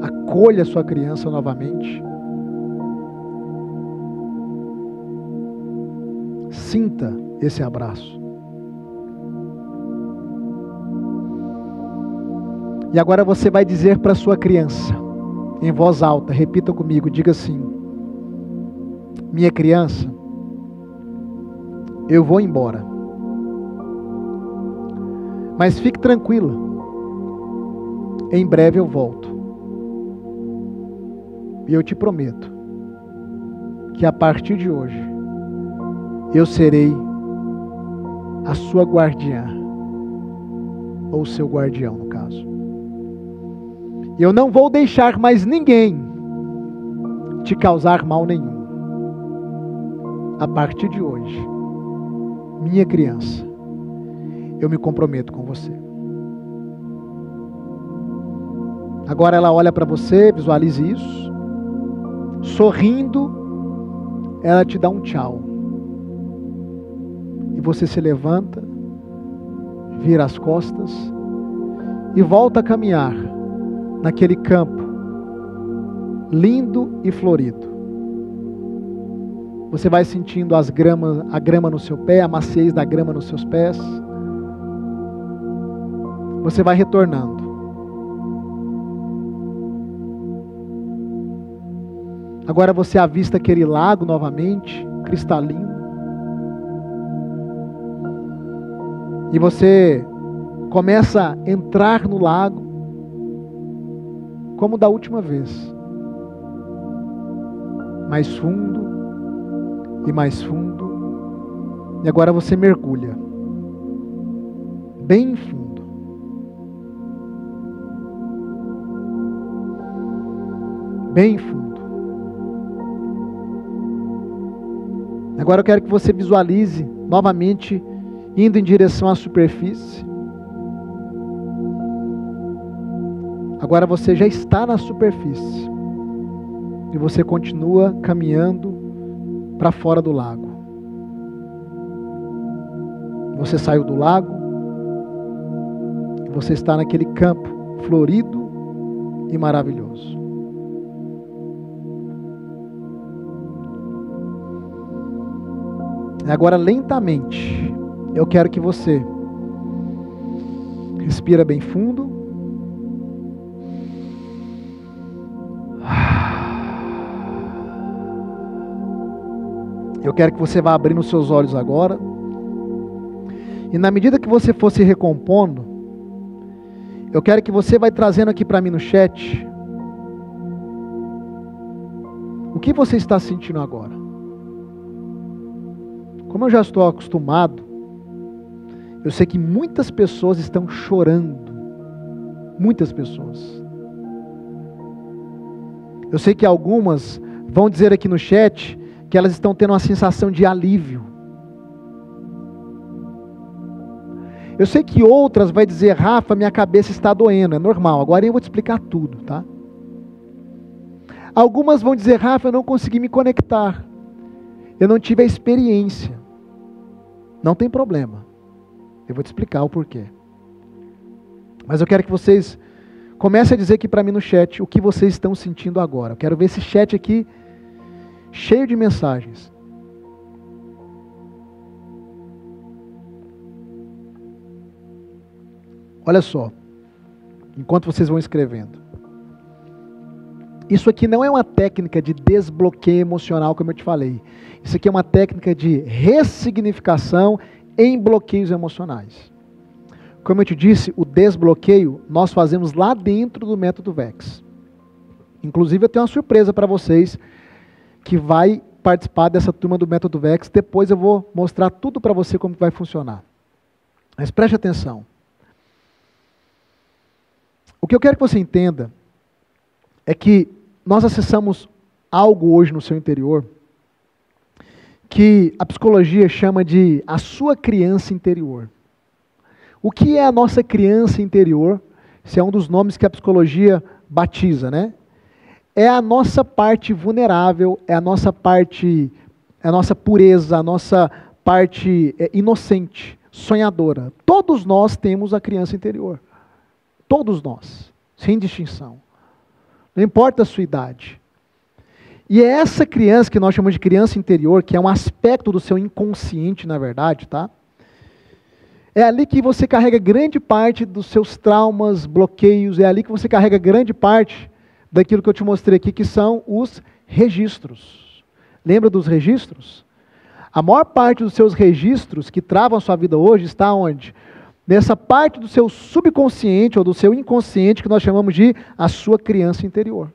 Acolha a sua criança novamente. Sinta esse abraço. E agora você vai dizer para a sua criança, em voz alta, repita comigo, diga assim: minha criança, eu vou embora. Mas fique tranquila. Em breve eu volto. E eu te prometo que a partir de hoje eu serei a sua guardiã, ou seu guardião, no caso. Eu não vou deixar mais ninguém te causar mal nenhum. A partir de hoje, minha criança, eu me comprometo com você. Agora ela olha para você, visualize isso. Sorrindo, ela te dá um tchau. E você se levanta, vira as costas e volta a caminhar naquele campo lindo e florido. Você vai sentindo a grama no seu pé, a maciez da grama nos seus pés. Você vai retornando. Agora você avista aquele lago novamente, cristalino. E você começa a entrar no lago como da última vez. Mais fundo e mais fundo. E agora você mergulha. Bem fundo. Bem fundo. Agora eu quero que você visualize novamente indo em direção à superfície. Agora você já está na superfície. E você continua caminhando para fora do lago. Você saiu do lago. E você está naquele campo florido e maravilhoso. E agora lentamente, eu quero que você respira bem fundo. Eu quero que você vá abrindo os seus olhos agora. E na medida que você for se recompondo, eu quero que você vá trazendo aqui para mim no chat o que você está sentindo agora. Como eu já estou acostumado, eu sei que muitas pessoas estão chorando. Muitas pessoas. Eu sei que algumas vão dizer aqui no chat que elas estão tendo uma sensação de alívio. Eu sei que outras vai dizer, Rafa, minha cabeça está doendo, é normal. Agora eu vou te explicar tudo, tá? Algumas vão dizer, Rafa, eu não consegui me conectar. Eu não tive a experiência. Não tem problema. Eu vou te explicar o porquê. Mas eu quero que vocês comecem a dizer aqui para mim no chat o que vocês estão sentindo agora. Eu quero ver esse chat aqui cheio de mensagens. Olha só, enquanto vocês vão escrevendo. Isso aqui não é uma técnica de desbloqueio emocional, como eu te falei. Isso aqui é uma técnica de ressignificação em bloqueios emocionais. Como eu te disse, o desbloqueio nós fazemos lá dentro do método VEX. Inclusive eu tenho uma surpresa para vocês que vai participar dessa turma do método VEX. Depois eu vou mostrar tudo para você como vai funcionar. Mas preste atenção. O que eu quero que você entenda é que nós acessamos algo hoje no seu interior que a psicologia chama de a sua criança interior. O que é a nossa criança interior? Esse é um dos nomes que a psicologia batiza, né? É a nossa parte vulnerável, é a nossa parte, é a nossa pureza, a nossa parte inocente, sonhadora. Todos nós temos a criança interior. Todos nós, sem distinção. Não importa a sua idade. E é essa criança que nós chamamos de criança interior, que é um aspecto do seu inconsciente, na verdade, tá? É ali que você carrega grande parte dos seus traumas, bloqueios, é ali que você carrega grande parte daquilo que eu te mostrei aqui, que são os registros. Lembra dos registros? A maior parte dos seus registros que travam a sua vida hoje está onde? nessa parte do seu subconsciente ou do seu inconsciente que nós chamamos de a sua criança interior.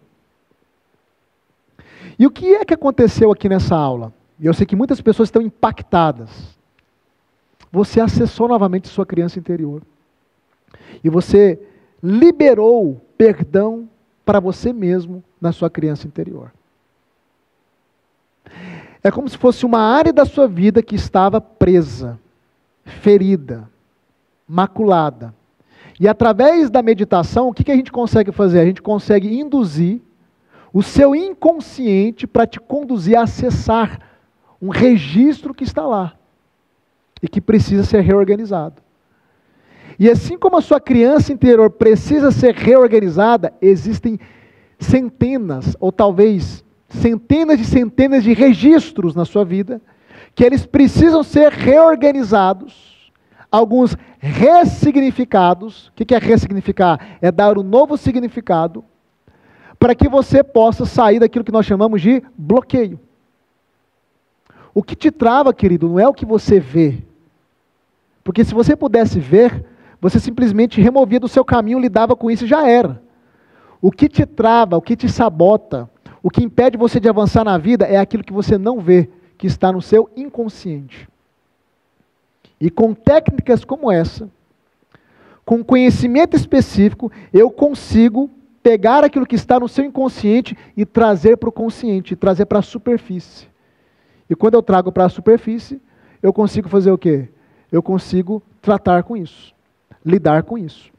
E o que é que aconteceu aqui nessa aula? E eu sei que muitas pessoas estão impactadas. Você acessou novamente sua criança interior. E você liberou perdão para você mesmo na sua criança interior. É como se fosse uma área da sua vida que estava presa, ferida, maculada. E através da meditação, o que a gente consegue fazer? A gente consegue induzir o seu inconsciente para te conduzir a acessar um registro que está lá e que precisa ser reorganizado. E assim como a sua criança interior precisa ser reorganizada, existem centenas ou talvez centenas de registros na sua vida que eles precisam ser reorganizados, alguns ressignificados. O que é ressignificar? É dar um novo significado para que você possa sair daquilo que nós chamamos de bloqueio. O que te trava, querido, não é o que você vê. Porque se você pudesse ver, você simplesmente removia do seu caminho, lidava com isso e já era. O que te trava, o que te sabota, o que impede você de avançar na vida é aquilo que você não vê, que está no seu inconsciente. E com técnicas como essa, com conhecimento específico, eu consigo pegar aquilo que está no seu inconsciente e trazer para o consciente, trazer para a superfície. E quando eu trago para a superfície, eu consigo fazer o quê? Eu consigo tratar com isso, lidar com isso.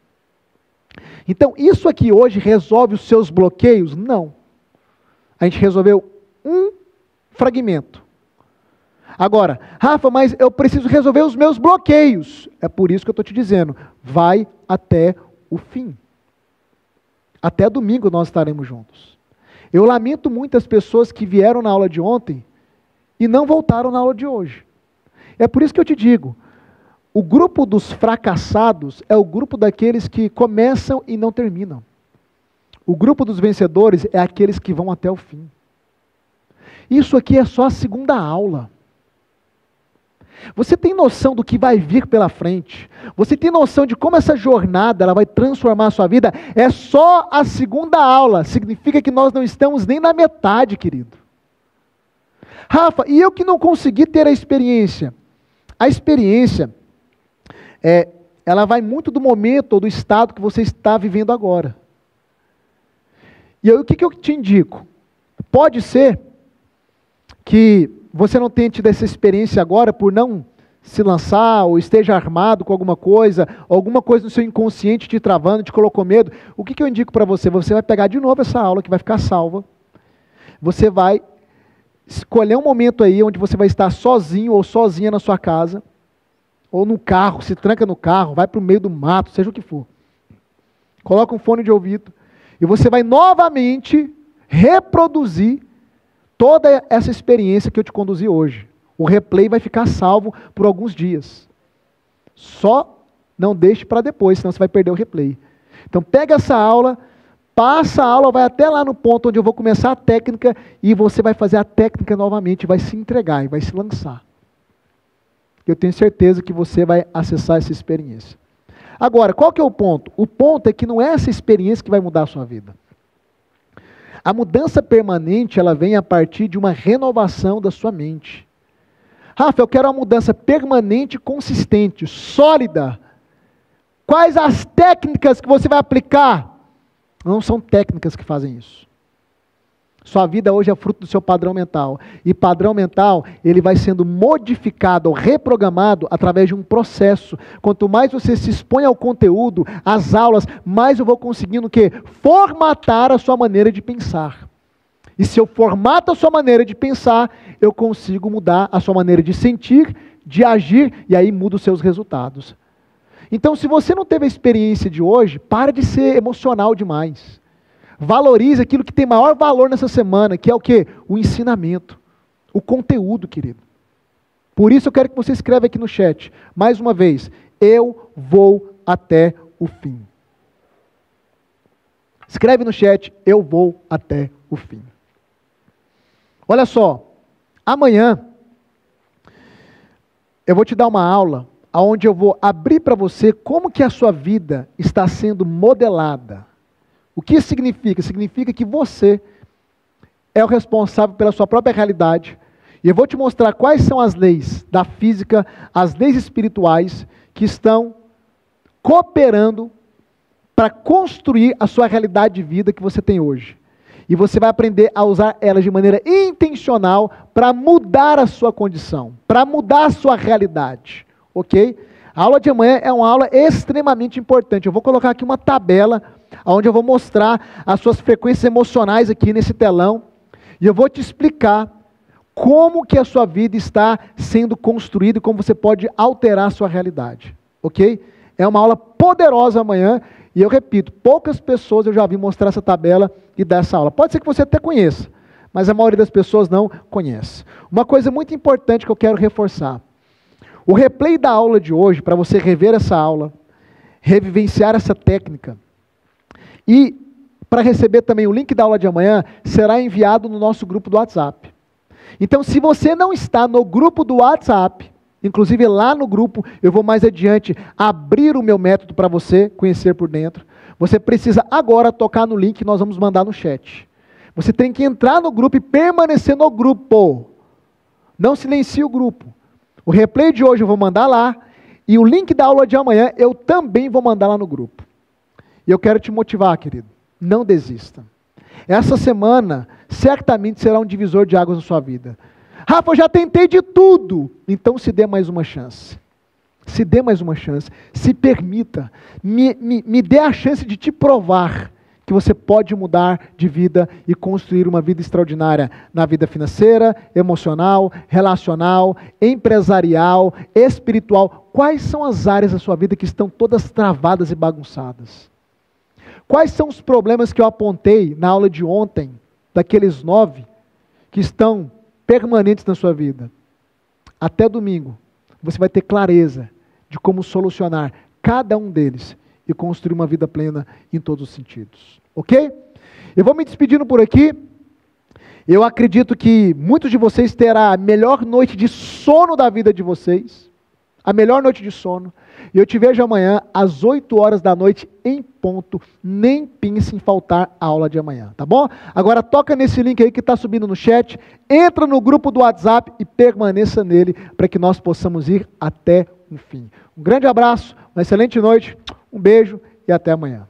Então, isso aqui hoje resolve os seus bloqueios? Não. A gente resolveu um fragmento. Agora, Rafa, mas eu preciso resolver os meus bloqueios. É por isso que eu estou te dizendo, vai até o fim. Até domingo nós estaremos juntos. Eu lamento muito as pessoas que vieram na aula de ontem e não voltaram na aula de hoje. É por isso que eu te digo, o grupo dos fracassados é o grupo daqueles que começam e não terminam. O grupo dos vencedores é aqueles que vão até o fim. Isso aqui é só a segunda aula. Você tem noção do que vai vir pela frente? Você tem noção de como essa jornada ela vai transformar a sua vida? É só a segunda aula. Significa que nós não estamos nem na metade, querido. Rafa, e eu que não consegui ter a experiência? A experiência, ela vai muito do momento ou do estado que você está vivendo agora. E aí, o que eu te indico? Pode ser que você não tenha tido essa experiência agora por não se lançar, ou esteja armado com alguma coisa no seu inconsciente te travando, te colocou medo. O que eu indico para você? Você vai pegar de novo essa aula que vai ficar salva. Você vai escolher um momento aí onde você vai estar sozinho ou sozinha na sua casa, ou no carro, se tranca no carro, vai para o meio do mato, seja o que for. Coloca um fone de ouvido e você vai novamente reproduzir toda essa experiência que eu te conduzi hoje. O replay vai ficar salvo por alguns dias. Só não deixe para depois, senão você vai perder o replay. Então pega essa aula, passa a aula, vai até lá no ponto onde eu vou começar a técnica e você vai fazer a técnica novamente, vai se entregar e vai se lançar. Eu tenho certeza que você vai acessar essa experiência. Agora, qual que é o ponto? O ponto é que não é essa experiência que vai mudar a sua vida. A mudança permanente, ela vem a partir de uma renovação da sua mente. Rafa, eu quero uma mudança permanente, consistente, sólida. Quais as técnicas que você vai aplicar? Não são técnicas que fazem isso. Sua vida hoje é fruto do seu padrão mental. E padrão mental, ele vai sendo modificado ou reprogramado através de um processo. Quanto mais você se expõe ao conteúdo, às aulas, mais eu vou conseguindo o quê? Formatar a sua maneira de pensar. E se eu formato a sua maneira de pensar, eu consigo mudar a sua maneira de sentir, de agir, e aí muda os seus resultados. Então, se você não teve a experiência de hoje, para de ser emocional demais. Valorize aquilo que tem maior valor nessa semana, que é o quê? O ensinamento, o conteúdo, querido. Por isso eu quero que você escreva aqui no chat, mais uma vez, eu vou até o fim. Escreve no chat, eu vou até o fim. Olha só, amanhã eu vou te dar uma aula onde eu vou abrir para você como que a sua vida está sendo modelada. O que isso significa? Significa que você é o responsável pela sua própria realidade. E eu vou te mostrar quais são as leis da física, as leis espirituais que estão cooperando para construir a sua realidade de vida que você tem hoje. E você vai aprender a usar elas de maneira intencional para mudar a sua condição, para mudar a sua realidade, ok? A aula de amanhã é uma aula extremamente importante. Eu vou colocar aqui uma tabela onde eu vou mostrar as suas frequências emocionais aqui nesse telão. E eu vou te explicar como que a sua vida está sendo construída e como você pode alterar a sua realidade, ok? É uma aula poderosa amanhã. E eu repito, poucas pessoas eu já vi mostrar essa tabela e dar essa aula. Pode ser que você até conheça, mas a maioria das pessoas não conhece. Uma coisa muito importante que eu quero reforçar. O replay da aula de hoje, para você rever essa aula, revivenciar essa técnica, e para receber também o link da aula de amanhã, será enviado no nosso grupo do WhatsApp. Então, se você não está no grupo do WhatsApp, inclusive lá no grupo, eu vou mais adiante abrir o meu método para você conhecer por dentro. Você precisa agora tocar no link que nós vamos mandar no chat. Você tem que entrar no grupo e permanecer no grupo. Não silencie o grupo. O replay de hoje eu vou mandar lá, e o link da aula de amanhã eu também vou mandar lá no grupo. E eu quero te motivar, querido. Não desista. Essa semana certamente será um divisor de águas na sua vida. Rafa, eu já tentei de tudo. Então se dê mais uma chance. Se dê mais uma chance. Se permita. Me dê a chance de te provar que você pode mudar de vida e construir uma vida extraordinária na vida financeira, emocional, relacional, empresarial, espiritual. Quais são as áreas da sua vida que estão todas travadas e bagunçadas? Quais são os problemas que eu apontei na aula de ontem, daqueles 9, que estão permanentes na sua vida? Até domingo, você vai ter clareza de como solucionar cada um deles e construir uma vida plena em todos os sentidos. Ok? Eu vou me despedindo por aqui. Eu acredito que muitos de vocês terão a melhor noite de sono da vida de vocês. A melhor noite de sono. E eu te vejo amanhã às 8 horas da noite em ponto. Nem pense em faltar a aula de amanhã, tá bom? Agora toca nesse link aí que está subindo no chat. Entra no grupo do WhatsApp e permaneça nele para que nós possamos ir até o fim. Um grande abraço, uma excelente noite, um beijo e até amanhã.